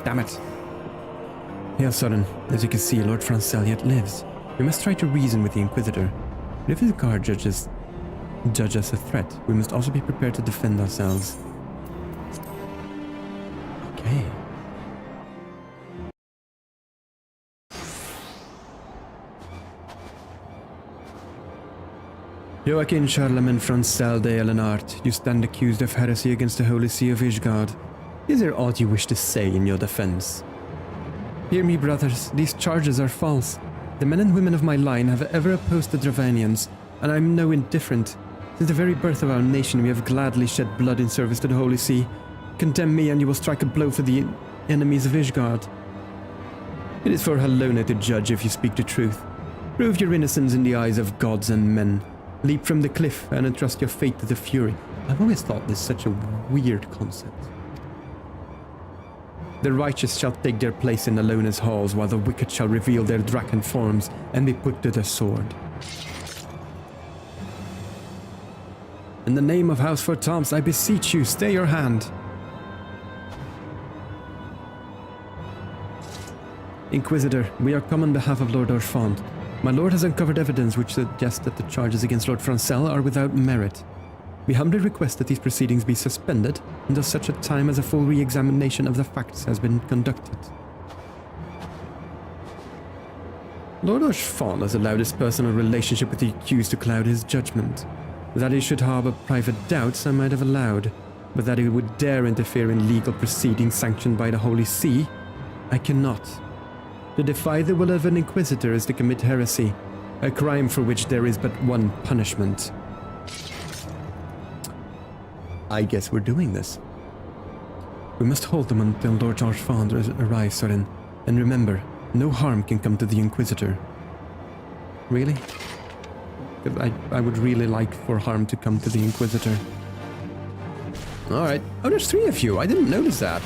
Damn it. Yes, Sudden. As you can see, Lord Francel yet lives. We must try to reason with the Inquisitor. But if his guard judge us a threat, we must also be prepared to defend ourselves. Okay. Joachim Charlemagne Francel de Elenart, you stand accused of heresy against the Holy See of Ishgard. Is there aught you wish to say in your defense? Hear me, brothers, these charges are false. The men and women of my line have ever opposed the Dravanians, and I am no indifferent. Since the very birth of our nation we have gladly shed blood in service to the Holy See. Condemn me and you will strike a blow for the enemies of Ishgard. It is for Helena to judge if you speak the truth. Prove your innocence in the eyes of gods and men. Leap from the cliff and entrust your fate to the Fury. I've always thought this such a weird concept. The righteous shall take their place in Alona's halls, while the wicked shall reveal their draken forms and be put to the sword. In the name of House Fortoms, I beseech you, stay your hand. Inquisitor, we are come on behalf of Lord Archfont. My lord has uncovered evidence which suggests that the charges against Lord Francel are without merit. We humbly request that these proceedings be suspended until such a time as a full re-examination of the facts has been conducted. Lord Archfont has allowed his personal relationship with the accused to cloud his judgment. That he should harbour private doubts I might have allowed, but that he would dare interfere in legal proceedings sanctioned by the Holy See, I cannot. To defy the will of an Inquisitor is to commit heresy, a crime for which there is but one punishment. I guess we're doing this. We must hold them until Lord Archfont arrives, Sorin. And remember, no harm can come to the Inquisitor. Really? Because I would really like for harm to come to the Inquisitor. Alright. Oh, there's 3 of you. I didn't notice that.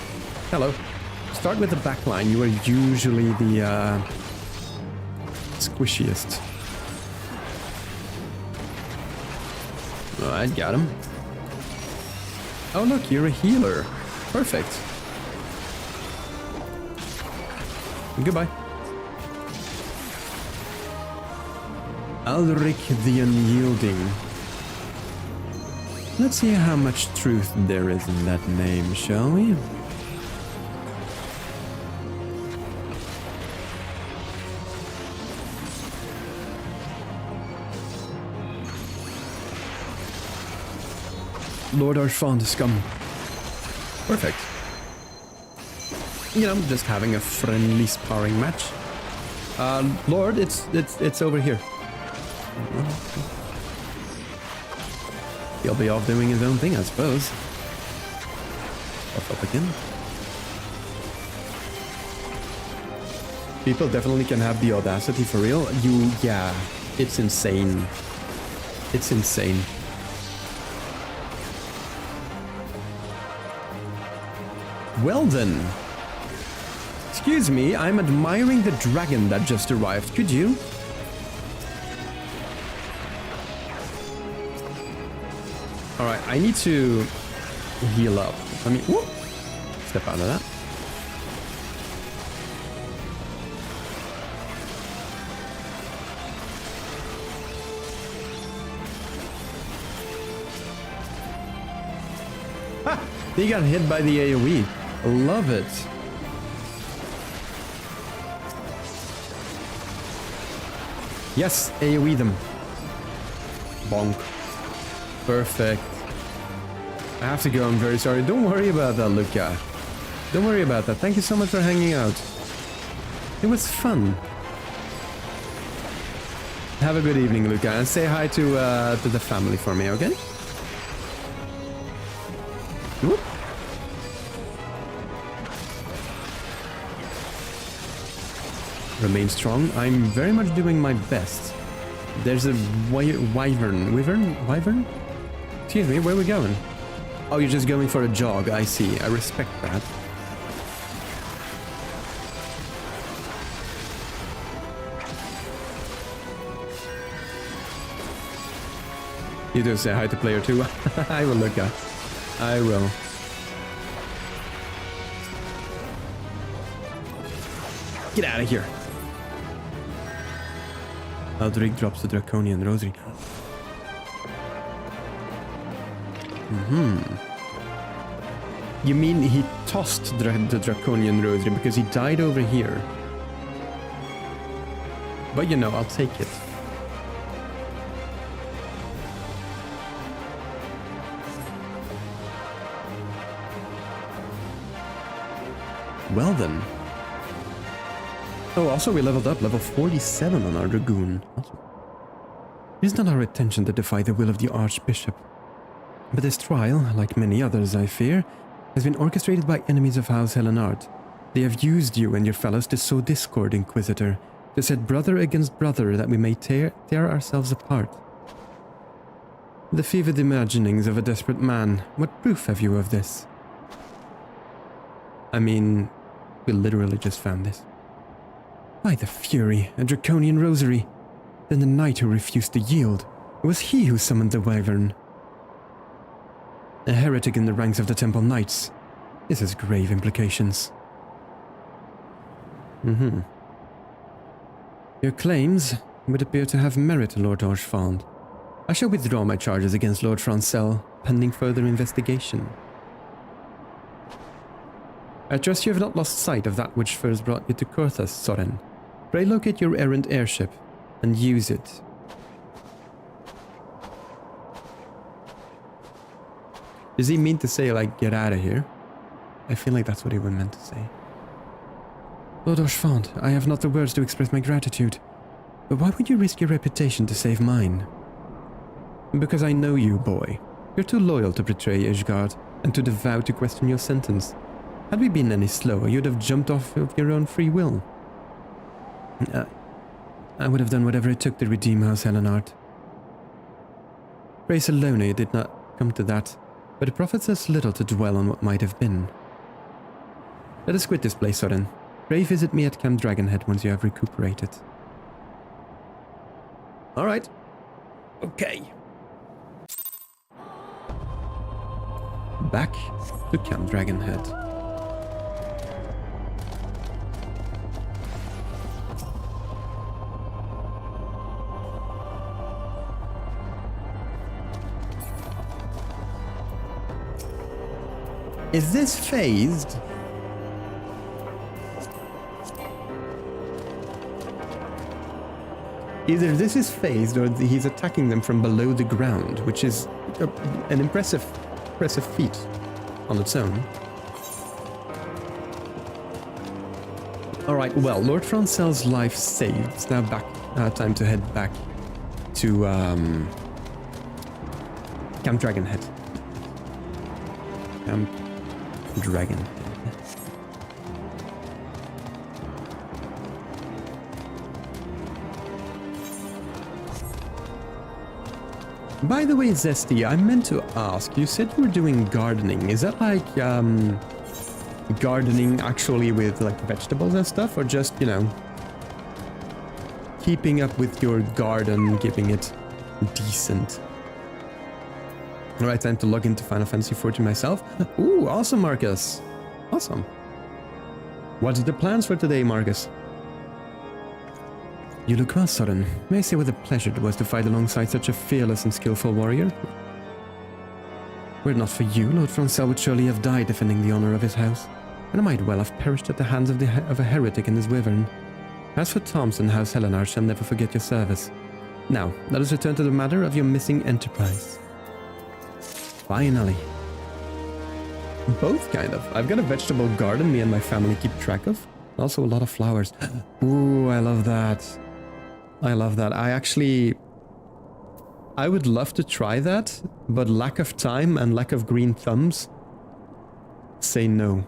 Hello. start with the back line. You are usually the squishiest. Alright, got him. Oh look, you're a healer. Perfect. Goodbye. Alric the Unyielding. Let's see how much truth there is in that name, shall we? Lord Archfond scum. Perfect. You know, just having a friendly sparring match. Lord, it's over here. He'll be off doing his own thing, I suppose. Off up again. People definitely can have the audacity for real. Yeah, it's insane. It's insane. Well then. Excuse me, I'm admiring the dragon that just arrived. Could you? Alright, I need to heal up. Let me whoop, step out of that. Ha! He got hit by the AoE. Love it. Yes, AoE them. Bonk. Perfect. I have to go, I'm very sorry. Don't worry about that, Luca. Don't worry about that. Thank you so much for hanging out. It was fun. Have a good evening, Luca, and say hi to the family for me, okay? Whoop. Remain strong. I'm very much doing my best. There's a wyvern? Excuse me, where are we going? Oh, you're just going for a jog, I see. I respect that. You do say hi to player 2. I will look at. I will. Get out of here. Aldrich drops the Draconian Rosary. You mean he tossed the Draconian Rosary because he died over here? But you know, I'll take it. Well then. Oh, also we leveled up, level 47 on our Dragoon. Awesome. It is not our intention to defy the will of the Archbishop. But this trial, like many others I fear, has been orchestrated by enemies of House Helenard. They have used you and your fellows to sow discord, Inquisitor, to set brother against brother that we may tear ourselves apart. The fevered imaginings of a desperate man, what proof have you of this? I mean, we literally just found this. By the Fury, a Draconian Rosary. Then the knight who refused to yield. It was he who summoned the Wyvern. A heretic in the ranks of the Temple Knights. This has grave implications. Your claims would appear to have merit, Lord Archfond. I shall withdraw my charges against Lord Francel, pending further investigation. I trust you have not lost sight of that which first brought you to Korthas, Soren. Pray locate your errant airship and use it. Does he mean to say, like, get out of here? I feel like that's what he was meant to say. Lord Archfond, I have not the words to express my gratitude. But why would you risk your reputation to save mine? Because I know you, boy. You're too loyal to betray Ishgard, and too devout to question your sentence. Had we been any slower, you'd have jumped off of your own free will. I would have done whatever it took to redeem House Helenard. Praise alone, it did not come to that, but it profits us little to dwell on what might have been. Let us quit this place, Soren. Pray visit me at Camp Dragonhead once you have recuperated. Alright. Okay. Back to Camp Dragonhead. Is this phased? Either this is phased or he's attacking them from below the ground, which is an impressive feat on its own. Alright, well, Lord Francel's life saved. It's now time to head back to Camp Dragonhead. Camp Dragonhead. By the way, Zesty, I meant to ask, you said you were doing gardening. Is that like, gardening actually with like vegetables and stuff, or just, you know, keeping up with your garden, keeping it decent? Alright, time to log into Final Fantasy XIV myself. Ooh, awesome, Marcus. Awesome. What's the plans for today, Marcus? You look well, Soren. May I say what a pleasure it was to fight alongside such a fearless and skillful warrior? Were it not for you, Lord Francel would surely have died defending the honor of his house, and I might well have perished at the hands of a heretic in his wyvern. As for Thompson, House Helenar shall never forget your service. Now, let us return to the matter of your missing enterprise. Finally. Both, kind of. I've got a vegetable garden me and my family keep track of. Also a lot of flowers. Ooh, I love that. I love that. I would love to try that, but lack of time and lack of green thumbs say no.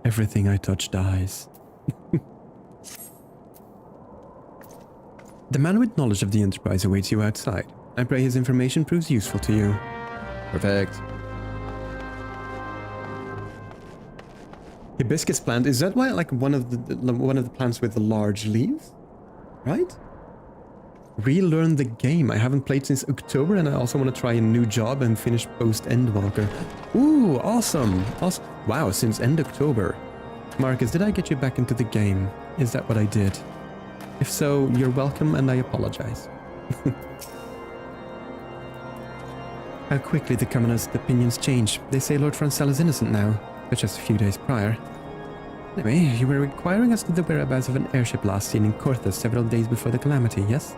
Everything I touch dies. The man with knowledge of the Enterprise awaits you outside. I pray his information proves useful to you. Perfect. Hibiscus plant, is that why like one of the plants with the large leaves? Right? Relearn the game. I haven't played since October, and I also want to try a new job and finish post Endwalker. Ooh, awesome. Awesome. Wow, since end October. Marcus, did I get you back into the game? Is that what I did? If so, you're welcome, and I apologize. How quickly the commoners' opinions change. They say Lord Francel is innocent now, but just a few days prior. Anyway, you were inquiring as to the whereabouts of an airship last seen in Corthus several days before the calamity, yes?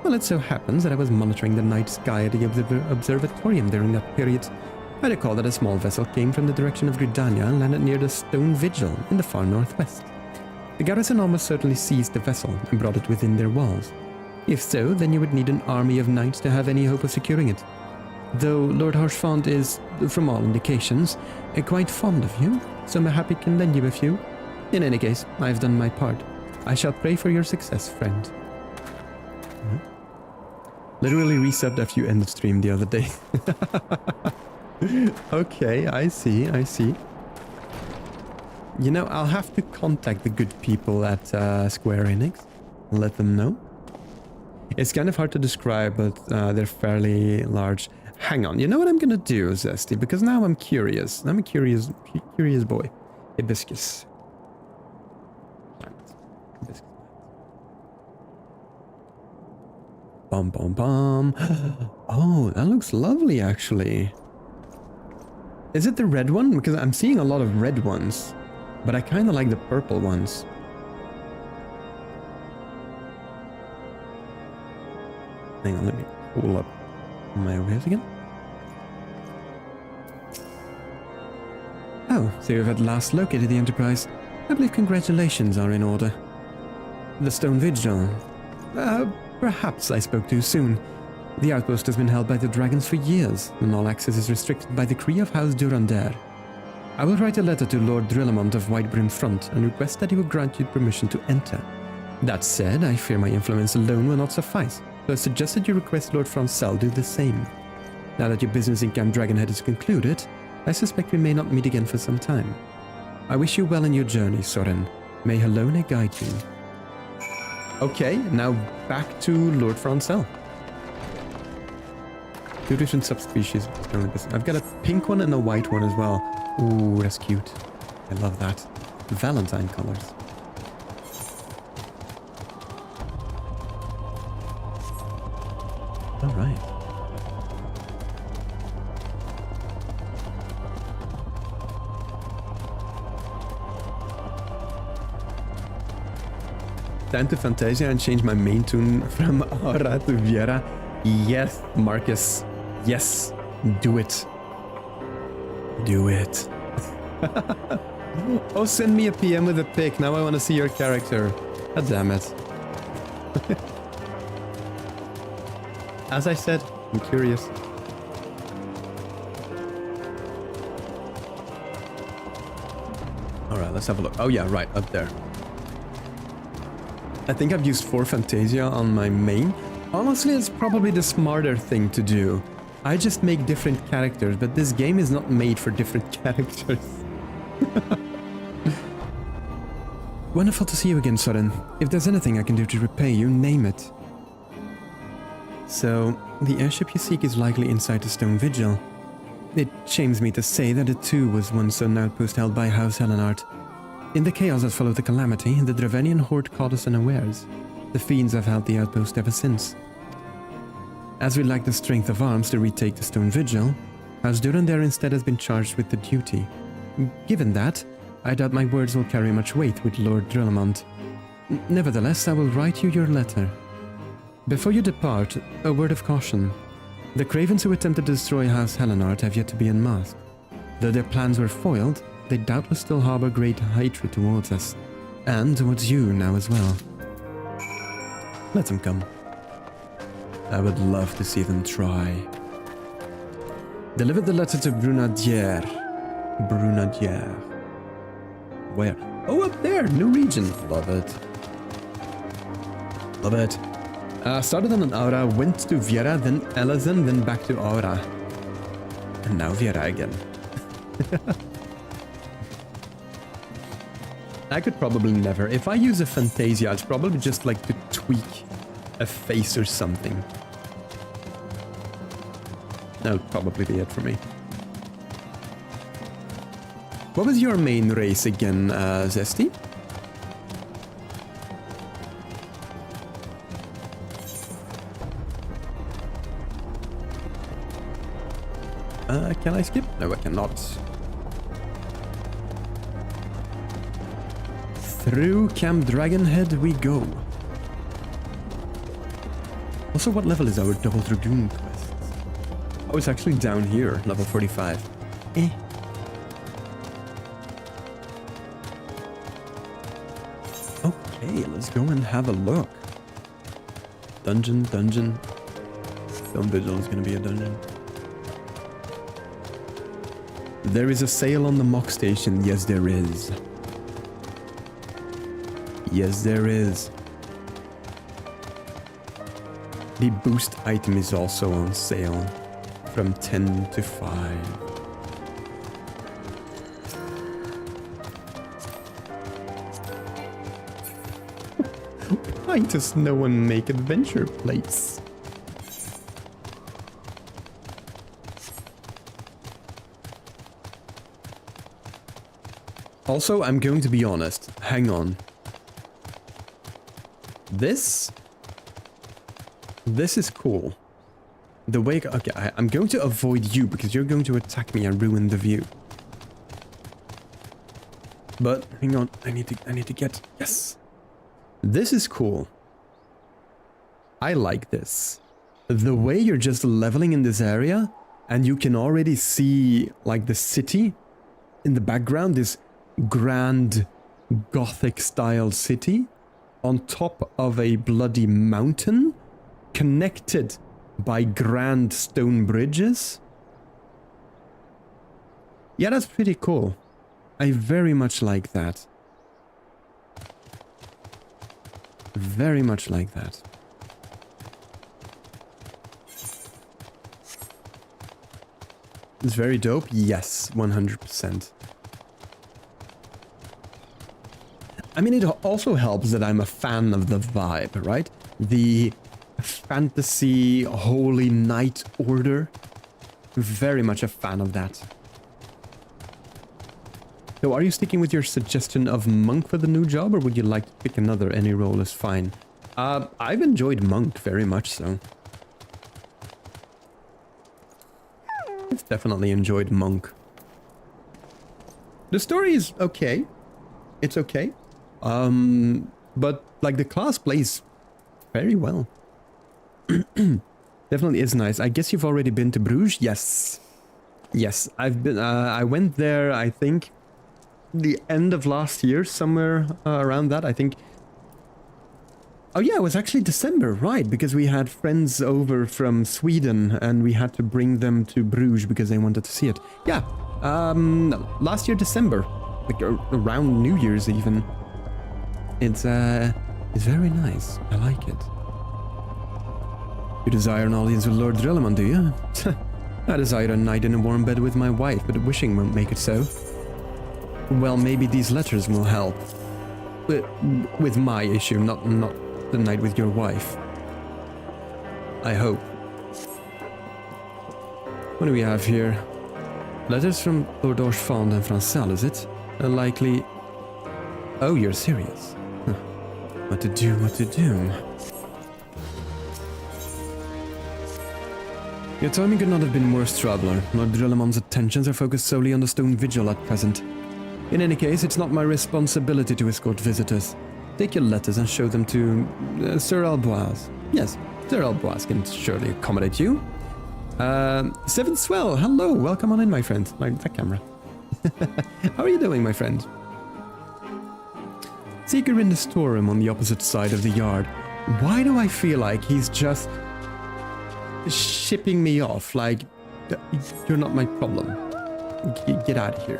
Well, it so happens that I was monitoring the night sky at the observatorium during that period. I recall that a small vessel came from the direction of Gridania and landed near the Stone Vigil in the far northwest. The garrison almost certainly seized the vessel and brought it within their walls. If so, then you would need an army of knights to have any hope of securing it. Though Lord Harshfond is, from all indications, quite fond of you, so mayhap he can lend you a few. In any case, I have done my part. I shall pray for your success, friend. Literally resubbed after you ended stream the other day. Okay, I see. You know, I'll have to contact the good people at Square Enix and let them know. It's kind of hard to describe, but they're fairly large. Hang on, you know what I'm gonna do, Zesty? Because now I'm curious. I'm a curious boy. Hibiscus. Hibiscus. Bum bum bum. Oh, that looks lovely, actually. Is it the red one? Because I'm seeing a lot of red ones, but I kind of like the purple ones. Hang on, let me pull up my waves again. Oh, so you've at last located the Enterprise. I believe congratulations are in order. The Stone Vigil. Perhaps I spoke too soon. The outpost has been held by the dragons for years, and all access is restricted by decree of House Durandare. I will write a letter to Lord Drillamont of Whitebrim Front and request that he will grant you permission to enter. That said, I fear my influence alone will not suffice, so I suggested you request Lord Francel do the same. Now that your business in Camp Dragonhead is concluded, I suspect we may not meet again for some time. I wish you well in your journey, Soren. May Helone guide you. Okay, now back to Lord Francel. 2 different subspecies. I've got a pink one and a white one as well. Ooh, that's cute. I love that. Valentine colors. All right. Time to Fantasia and change my main tune from Aura to Viera. Yes, Marcus. Yes, do it. Do it. Oh, send me a PM with a pic. Now I want to see your character. God damn it. As I said, I'm curious. Alright, let's have a look. Oh yeah, right, up there. I think I've used 4 Fantasia on my main. Honestly, it's probably the smarter thing to do. I just make different characters, but this game is not made for different characters. Wonderful to see you again, Soren. If there's anything I can do to repay you, name it. So, the airship you seek is likely inside the Stone Vigil. It shames me to say that it too was once an outpost held by House Helenart. In the chaos that followed the calamity, the Dravenian horde caught us unawares. The fiends have held the outpost ever since. As we lack the strength of arms to retake the Stone Vigil, House Durandare instead has been charged with the duty. Given that, I doubt my words will carry much weight with Lord Drillamont. Nevertheless, I will write you your letter. Before you depart, a word of caution. The cravens who attempted to destroy House Helenart have yet to be unmasked. Though their plans were foiled, they doubtless still harbor great hatred towards us. And towards you now as well. Let them come. I would love to see them try. Deliver the letter to Brunadier. Brunadier. Where? Oh, up there! New region. Love it. Love it. Started on an Aura, went to Viera, then Ellison, then back to Aura. And now Viera again. I could probably never. If I use a Fantasia, it's probably just like to tweak a face or something. That'll probably be it for me. What was your main race again, Zesty? Can I skip? No, I cannot. Through Camp Dragonhead we go. Also, what level is our Double Dragoon quest? Oh, it's actually down here, level 45. Eh. Okay, let's go and have a look. Dungeon. Stone Vigil is gonna be a dungeon. There is a sale on the mock station. Yes, there is. Yes, there is. The boost item is also on sale from 10 to 5. Why does no one make adventure plates? Also, I'm going to be honest. Hang on. This is cool. The way... Okay, I'm going to avoid you because you're going to attack me and ruin the view. But, hang on. I need to get... Yes! This is cool. I like this. The way you're just leveling in this area and you can already see, like, the city in the background, this grand Gothic-style city on top of a bloody mountain connected by grand stone bridges. Yeah, that's pretty cool. I very much like that. Very much like that. It's very dope. Yes, 100%. I mean, it also helps that I'm a fan of the vibe, right? The fantasy holy knight order. Very much a fan of that. So are you sticking with your suggestion of monk for the new job, or would you like to pick another? Any role is fine. I've enjoyed monk very much so. I've definitely enjoyed monk. The story is okay. It's okay. But like the class plays very well. Definitely is nice. I guess you've already been to Bruges? Yes. Yes, I've been, I went there, I think, the end of last year, somewhere around that, I think. Oh yeah, it was actually December, right, because we had friends over from Sweden and we had to bring them to Bruges because they wanted to see it. Yeah, last year December, like around New Year's even. It's very nice. I like it. You desire an audience with Lord Drillman, do you? I desire a night in a warm bed with my wife, but wishing won't make it so. Well, maybe these letters will help. With my issue, not the night with your wife. I hope. What do we have here? Letters from Lord Orchefond and Francel, is it? Likely... Oh, you're serious. Huh. What to do, what to do. Your timing could not have been worse, traveler. Lord Drillemon's attentions are focused solely on the stone vigil at present. In any case, it's not my responsibility to escort visitors. Take your letters and show them to Sir Alboise. Yes, Sir Alboise can surely accommodate you. Seventh Swell, hello, welcome on in, my friend. That camera. How are you doing, my friend? Seeker in the storeroom on the opposite side of the yard. Why do I feel like he's just shipping me off? Like, you're not my problem. Get out of here.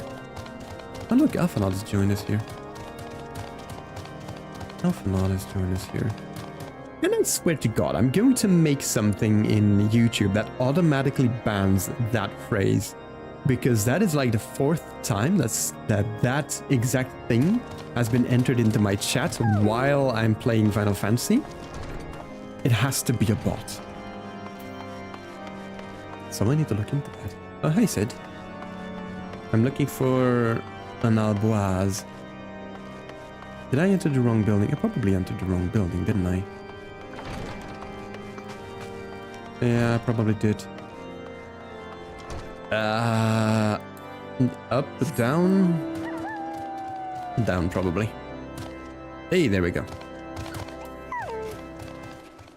Oh look, Alphanod has joined us here. Alphanod has joined us here. And I swear to God, I'm going to make something in YouTube that automatically bans that phrase. Because that is like the 4th time that exact thing has been entered into my chat while I'm playing Final Fantasy. It has to be a bot. So I need to look into that. Oh, hey Sid. I'm looking for an Alboise. Did I enter the wrong building? I probably entered the wrong building, didn't I? Yeah, I probably did. Up, down? Down, probably. Hey, there we go.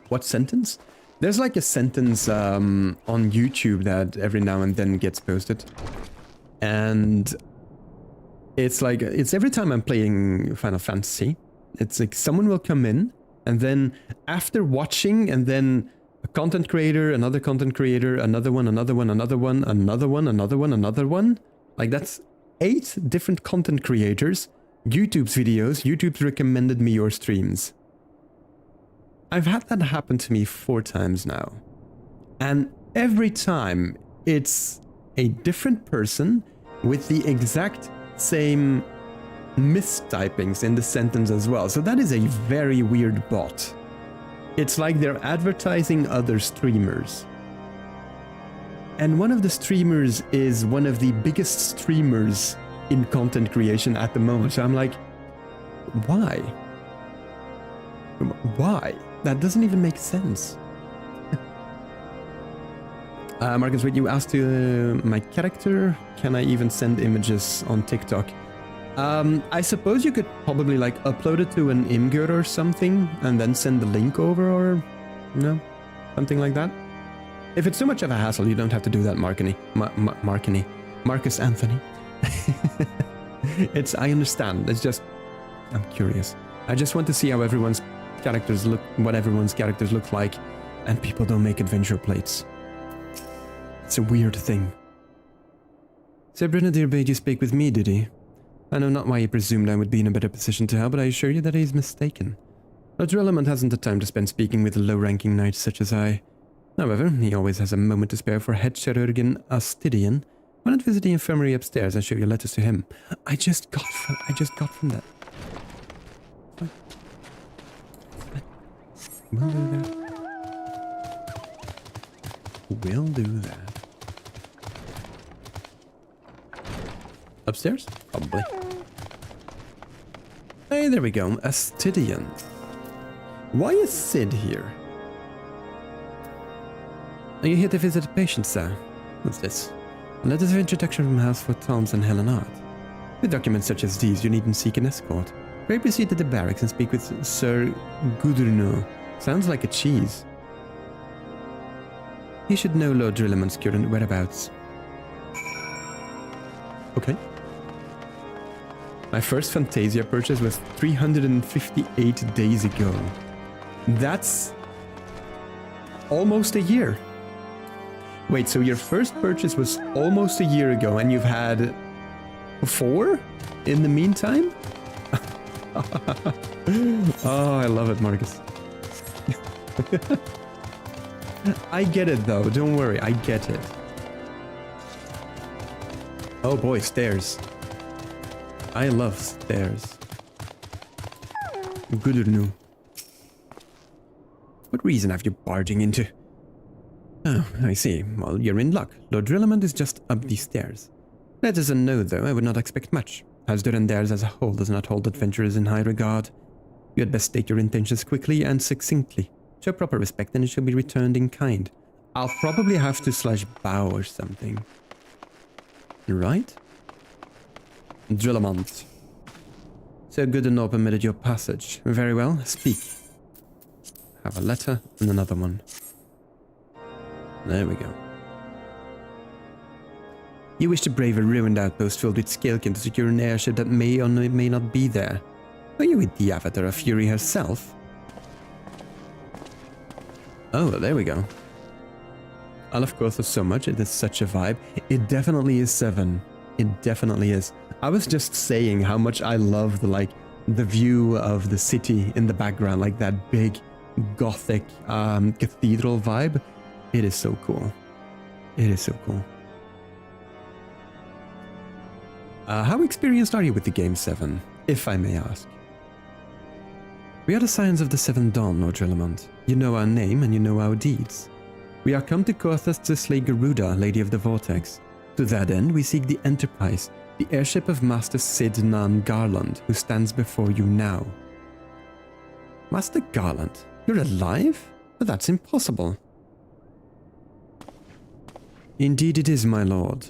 What sentence? There's like a sentence on YouTube that every now and then gets posted. And it's like, it's every time I'm playing Final Fantasy, it's like someone will come in and then after watching and then a content creator, another content creator, another one, another one, another one, another one, another one, another one. Like that's 8 different content creators, YouTube's videos, YouTube's recommended me your streams. I've had that happen to me 4 times now. And every time it's a different person with the exact same mistypings in the sentence as well. So that is a very weird bot. It's like they're advertising other streamers. And one of the streamers is one of the biggest streamers in content creation at the moment. So I'm like, why? Why? That doesn't even make sense. Marcus, wait, you asked my character, can I even send images on TikTok? I suppose you could probably like upload it to an Imgur or something and then send the link over or, you know, something like that. If it's too much of a hassle, you don't have to do that, Marcus Anthony. I understand, it's just, I'm curious. I just want to see how everyone's characters look, what everyone's characters look like, and people don't make adventure plates. It's a weird thing. Sir Brigadier bade you speak with me, did he? I know not why he presumed I would be in a better position to help, but I assure you that he is mistaken. Lord Reliment hasn't the time to spend speaking with a low-ranking knight such as I. However, he always has a moment to spare for head chirurgeon Astidian. Why not visit the infirmary upstairs and show your letters to him? I just got from that. We'll do that. We'll do that. Upstairs? Probably. Hey, there we go. Astidian. Why is Sid here? Are you here to visit a patient, sir? What's this? Letters of introduction from Housefort Toms and Helen Art. With documents such as these, you needn't seek an escort. Pray proceed to the barracks and speak with Sir Gudrunno. Sounds like a cheese. He should know Lord Drilliman's current whereabouts. Okay. My first Fantasia purchase was 358 days ago. That's almost a year. Wait, so your first purchase was almost a year ago and you've had 4 in the meantime? Oh, I love it, Marcus. I get it though, don't worry, I get it. Oh boy, stairs. I love stairs. Good to know. What reason have you barging into? Oh, I see. Well, you're in luck. Lord Drillimond is just up these stairs. That is a no, though. I would not expect much. House Durandairs as a whole does not hold adventurers in high regard. You had best state your intentions quickly and succinctly. Show proper respect and it shall be returned in kind. I'll probably have to /bow or something. Right? Drillimond. So good and not permitted your passage. Very well, speak. Have a letter and another one. There we go. You wish to brave a ruined outpost filled with scalekin to secure an airship that may or may not be there. Are you with the avatar of Fury herself? Oh, there we go. I love Quothos so much, it is such a vibe. It definitely is 7. It definitely is. I was just saying how much I love the view of the city in the background, like that big gothic cathedral vibe. It is so cool. It is so cool. How experienced are you with the game 7, if I may ask? We are the Scions of the Seventh Dawn, Lord Drillimond. You know our name and you know our deeds. We are come to Kothas to slay Garuda, Lady of the Vortex. To that end, we seek the Enterprise, the airship of Master Sid Nan Garland, who stands before you now. Master Garland? You're alive? But that's impossible. Indeed it is, my lord.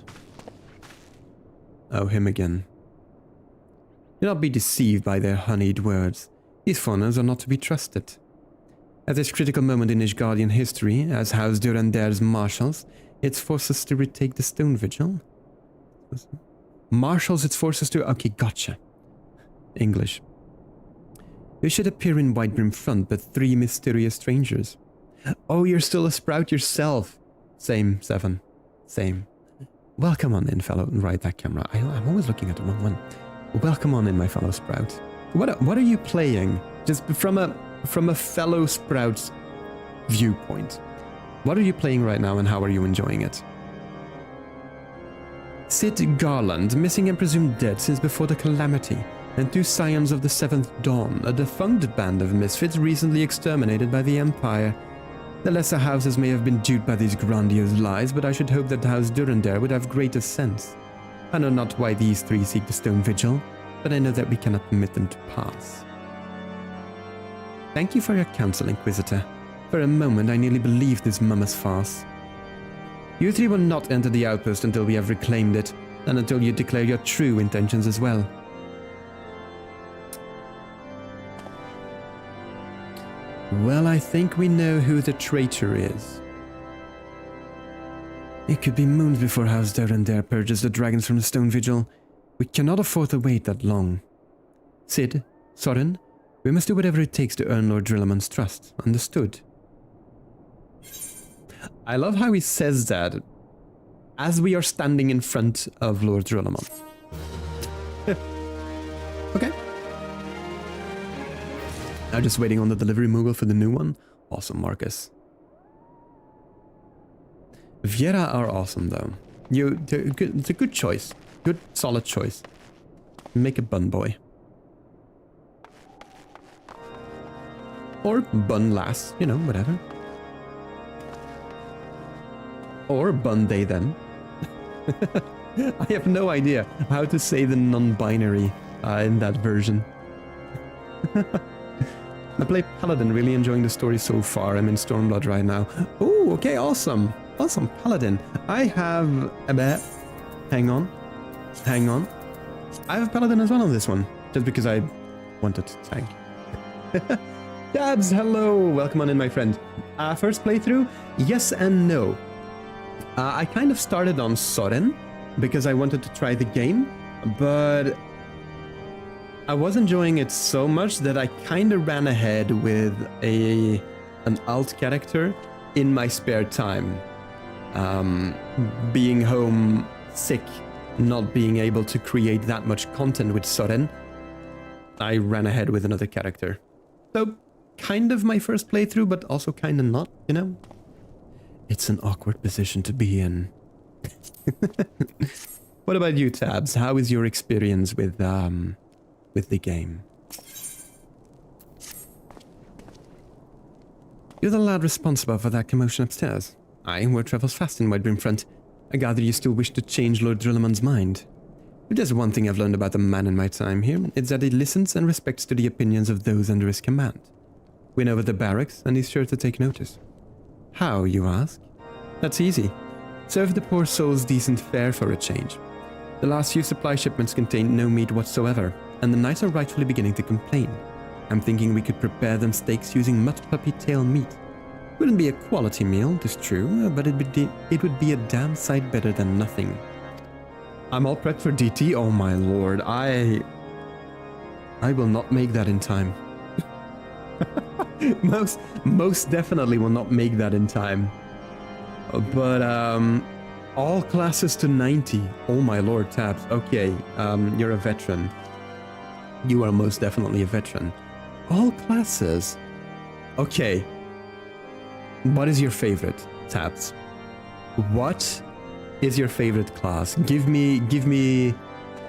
Oh, him again. Do not be deceived by their honeyed words. These foreigners are not to be trusted. At this critical moment in Ishgardian history, as House Durandair's marshals, its forces to retake the Stone Vigil. Marshals its forces to... Okay, gotcha. English. You should appear in Whitebrim Front, but 3 mysterious strangers. Oh, you're still a sprout yourself. Same, 7. Same. Welcome on in, fellow. Right, that camera. I'm always looking at the wrong one. Welcome on in, my fellow sprout. What are you playing? Just from a fellow sprout's viewpoint. What are you playing right now and how are you enjoying it? Sid Garland, missing and presumed dead since before the calamity, and 2 Scions of the Seventh Dawn, a defunct band of misfits recently exterminated by the Empire. The lesser houses may have been duped by these grandiose lies, but I should hope that House Durandair would have greater sense. I know not why these 3 seek the Stone Vigil, but I know that we cannot permit them to pass. Thank you for your counsel, Inquisitor. For a moment I nearly believed this mummer's farce. You 3 will not enter the outpost until we have reclaimed it, and until you declare your true intentions as well. Well, I think we know who the traitor is. It could be moons before House Durandair purges the dragons from the Stone Vigil. We cannot afford to wait that long. Sid, Soren, we must do whatever it takes to earn Lord Drillimond's trust. Understood? I love how he says that as we are standing in front of Lord Drillimond. Okay. Now just waiting on the delivery mogul for the new one. Awesome, Marcus. Viera are awesome though. It's a good choice. Good, solid choice. Make a bun boy. Or bun lass, you know, whatever. Or bun they them. I have no idea how to say the non-binary in that version. I play Paladin, really enjoying the story so far. I'm in Stormblood right now. Oh, okay, awesome. Awesome, Paladin. I have a bet. Hang on. I have Paladin as well on this one, just because I wanted to tank. Dabs, hello. Welcome on in, my friend. First playthrough? Yes and no. I kind of started on Soren because I wanted to try the game, but I was enjoying it so much that I kind of ran ahead with an alt character in my spare time. Being home sick, not being able to create that much content with Soren, I ran ahead with another character. So, kind of my first playthrough, but also kind of not, you know? It's an awkward position to be in. What about you, Tabs? How is your experience with the game? You're the lad responsible for that commotion upstairs. Aye, word travels fast in Whitebrim Front. I gather you still wish to change Lord Drilliman's mind. If there's one thing I've learned about the man in my time here, it's that he listens and respects to the opinions of those under his command. Win over the barracks, and he's sure to take notice. How, you ask? That's easy. Serve the poor souls decent fare for a change. The last few supply shipments contained no meat whatsoever, and the knights are rightfully beginning to complain. I'm thinking we could prepare them steaks using mud puppy tail meat. Wouldn't be a quality meal, 'tis true, but it would be a damn sight better than nothing. I'm all prepped for DT, oh my lord, I will not make that in time. most definitely will not make that in time. But all classes to 90. Oh my lord, Tabs. Okay, you're a veteran. You are most definitely a veteran. All classes. Okay. What is your favorite, Tabs? What is your favorite class? Give me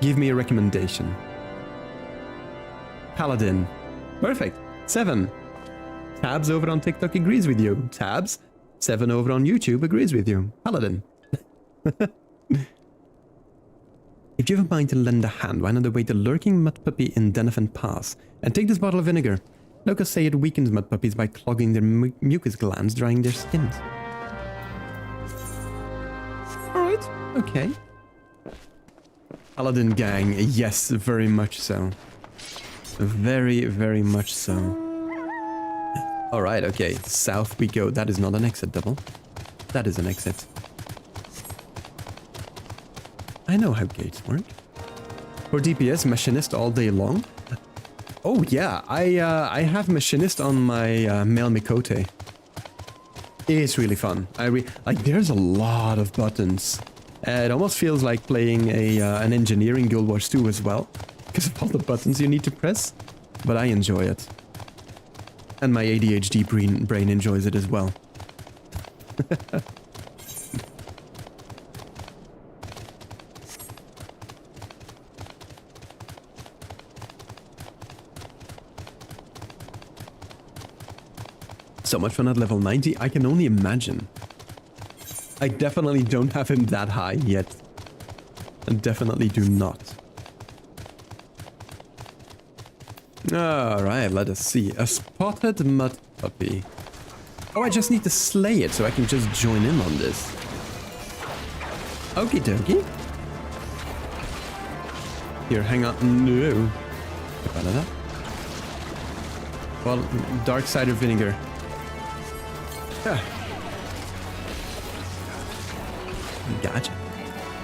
a recommendation. Paladin. Perfect. 7. Tabs over on TikTok agrees with you. Tabs. 7 over on YouTube agrees with you. Paladin. If you have a mind to lend a hand, why not await the lurking mud puppy in Denefin Pass and take this bottle of vinegar? Locals say it weakens mud puppies by clogging their mucus glands, drying their skins. Alright, okay. Paladin gang, yes, very much so. Very, very much so. Alright, okay, south we go. That is not an exit, Double. That is an exit. I know how gates work. For DPS, Machinist all day long. Oh yeah, I have Machinist on my Male Mikote. It's really fun. Like, there's a lot of buttons. It almost feels like playing an engineering Guild Wars 2 as well, because of all the buttons you need to press. But I enjoy it. And my ADHD brain enjoys it as well. So much fun at level 90, I can only imagine. I definitely don't have him that high yet. I definitely do not. Alright, let us see. A spotted mud puppy. Oh, I just need to slay it so I can just join in on this. Okie dokie. Here, hang on. No. Get out of that. Well, dark cider vinegar. Yeah. Gotcha.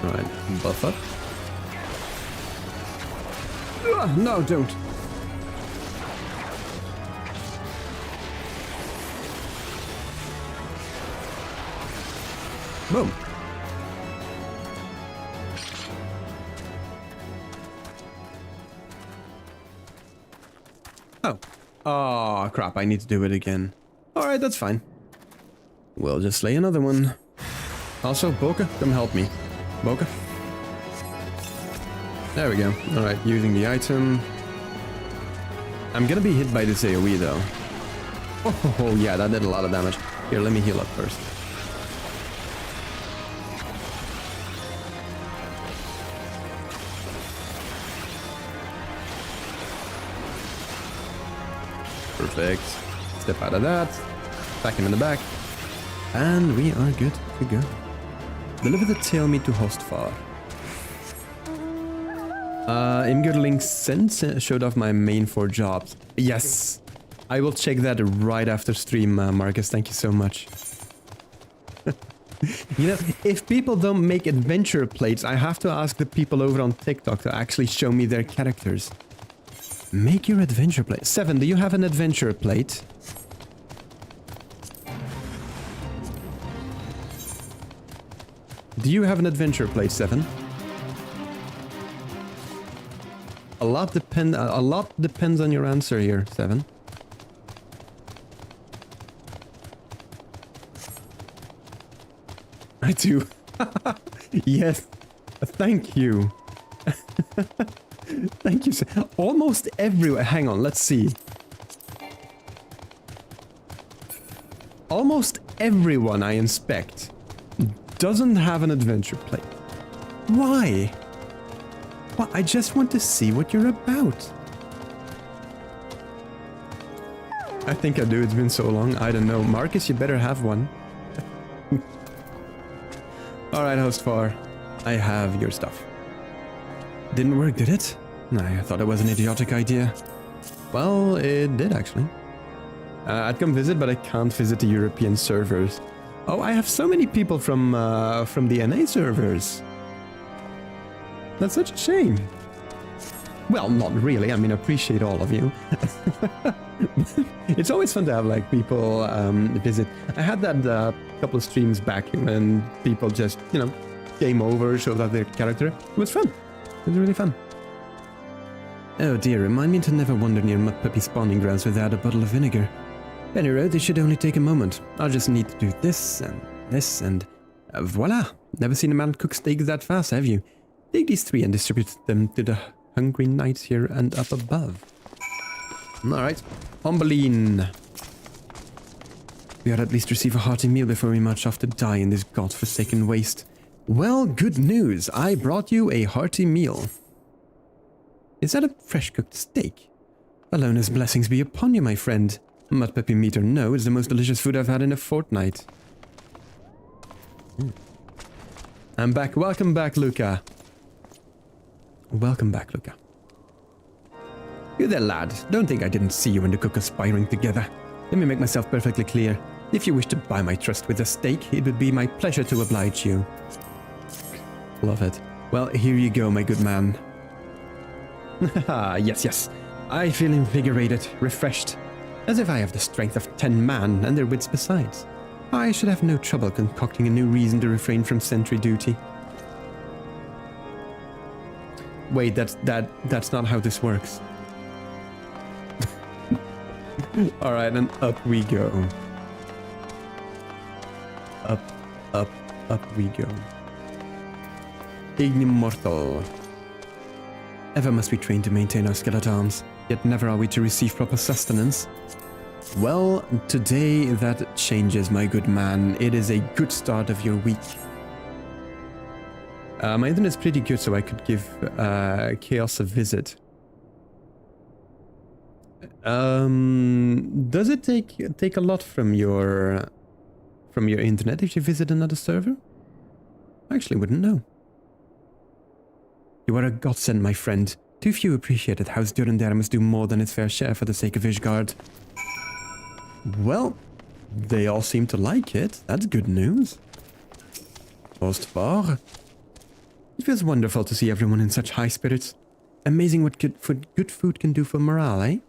Alright, buff up. No, don't. Boom. Oh. Oh, crap. I need to do it again. Alright, that's fine. We'll just slay another one. Also, Boka, come help me. Boka. There we go. Alright, using the item. I'm gonna be hit by this AoE though. Oh yeah, that did a lot of damage. Here, let me heal up first. Perfect. Step out of that. Back him in the back. And we are good to go. Deliver the tail meat to Hostfar. Imgur link sent showed off my main 4 jobs. Yes! I will check that right after stream, Marcus. Thank you so much. You know, if people don't make adventure plates, I have to ask the people over on TikTok to actually show me their characters. Make your adventure plate. 7, do you have an adventure plate? Do you have an adventure plate, 7? A lot depends on your answer here, 7. I do. Yes. Thank you. Thank you. Almost everywhere. Hang on, let's see. Almost everyone I inspect doesn't have an adventure plate. Why? Well, I just want to see what you're about. I think I do. It's been so long. I don't know. Marcus, you better have one. Alright, Hostfar. I have your stuff. Didn't work, did it? I thought it was an idiotic idea. Well, it did actually. I'd come visit, but I can't visit the European servers. Oh, I have so many people from the NA servers. That's such a shame. Well, not really. I mean, I appreciate all of you. It's always fun to have like people visit. I had that couple of streams back when people just, you know, came over, showed off their character. It was fun. It was really fun. Oh dear, remind me to never wander near mud puppy spawning grounds without a bottle of vinegar. Any road, this should only take a moment. I'll just need to do this and voila! Never seen a man cook steaks that fast, have you? Take these 3 and distribute them to the hungry knights here and up above. Alright, Humbeline. We ought at least receive a hearty meal before we march off to die in this godforsaken waste. Well, good news. I brought you a hearty meal. Is that a fresh-cooked steak? Alona's blessings be upon you, my friend. Mud puppy meat or no, it's the most delicious food I've had in a fortnight. I'm back. Welcome back, Luca. Welcome back, Luca. You there, lad. Don't think I didn't see you and the cook conspiring together. Let me make myself perfectly clear. If you wish to buy my trust with a steak, it would be my pleasure to oblige you. Love it. Well, here you go, my good man. Yes. I feel invigorated, refreshed, as if I have the strength of 10 men and their wits besides. I should have no trouble concocting a new reason to refrain from sentry duty. Wait, that's not how this works. Alright, and up we go. Up we go. Immortal. Ever must we train to maintain our skeletons, yet never are we to receive proper sustenance. Well, today that changes, my good man. It is a good start of your week. My internet's pretty good, so I could give Chaos a visit. Does it take a lot from your internet if you visit another server? I actually wouldn't know. You are a godsend, my friend. Too few appreciate it. House Durandare must do more than its fair share for the sake of Ishgard. Well, they all seem to like it. That's good news. Ostbar. It feels wonderful to see everyone in such high spirits. Amazing what good food can do for morale, eh?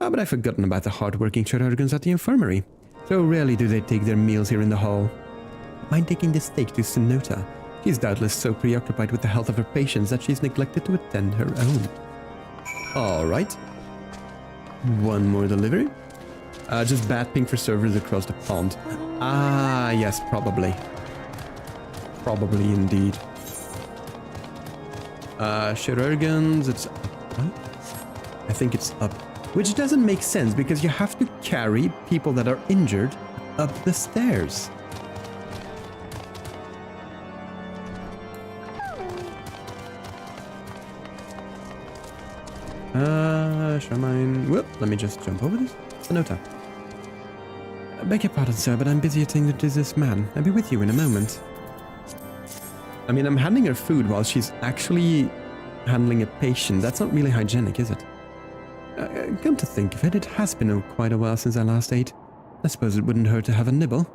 Ah, but I've forgotten about the hard-working chirurgeons at the infirmary. So rarely do they take their meals here in the hall. Mind taking the steak to Sonota? She's doubtless so preoccupied with the health of her patients that she's neglected to attend her own. Alright. One more delivery. Just bad ping for servers across the pond. Ah, yes, probably. Probably indeed. Chirurgens, it's up. Huh? I think it's up. Which doesn't make sense because you have to carry people that are injured up the stairs. Shermine. Whoop, let me just jump over this. Sonota. Beg your pardon, sir, but I'm busy attending to this man. I'll be with you in a moment. I mean, I'm handing her food while she's actually handling a patient. That's not really hygienic, is it? Come to think of it, it has been quite a while since I last ate. I suppose it wouldn't hurt to have a nibble.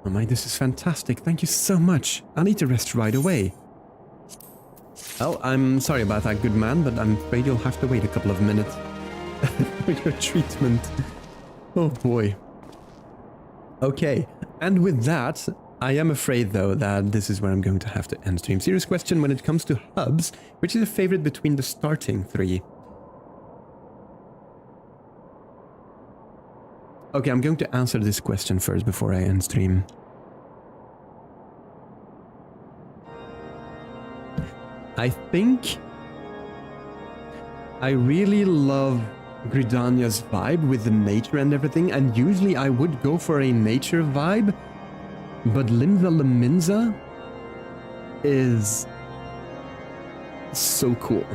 Oh my, this is fantastic. Thank you so much. I'll need to rest right away. Oh, I'm sorry about that, good man, but I'm afraid you'll have to wait a couple of minutes for your treatment. Oh boy. Okay, and with that, I am afraid though that this is where I'm going to have to end stream. Serious question when it comes to hubs, which is a favorite between the starting three? Okay, I'm going to answer this question first before I end stream. I think I really love Gridania's vibe with the nature and everything, and usually I would go for a nature vibe, but Limsa Laminza is so cool.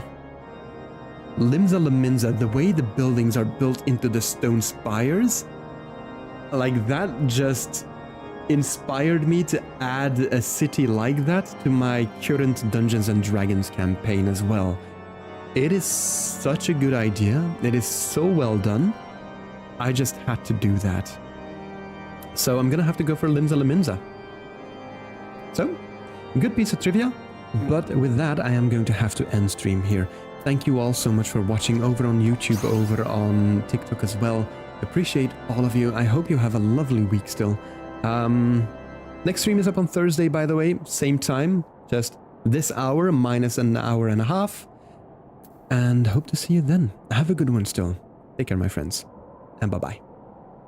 Limsa Laminza, the way the buildings are built into the stone spires, like that just inspired me to add a city like that to my current Dungeons and Dragons campaign as well. It is such a good idea. It is so well done. I just had to do that. So I'm gonna have to go for Limsa Laminza. So, good piece of trivia. But with that, I am going to have to end stream here. Thank you all so much for watching over on YouTube, over on TikTok as well. Appreciate all of you. I hope you have a lovely week still. Next stream is up on Thursday, by the way. Same time, just this hour minus an hour and a half. And hope to see you then. Have a good one still. Take care, my friends. And bye-bye.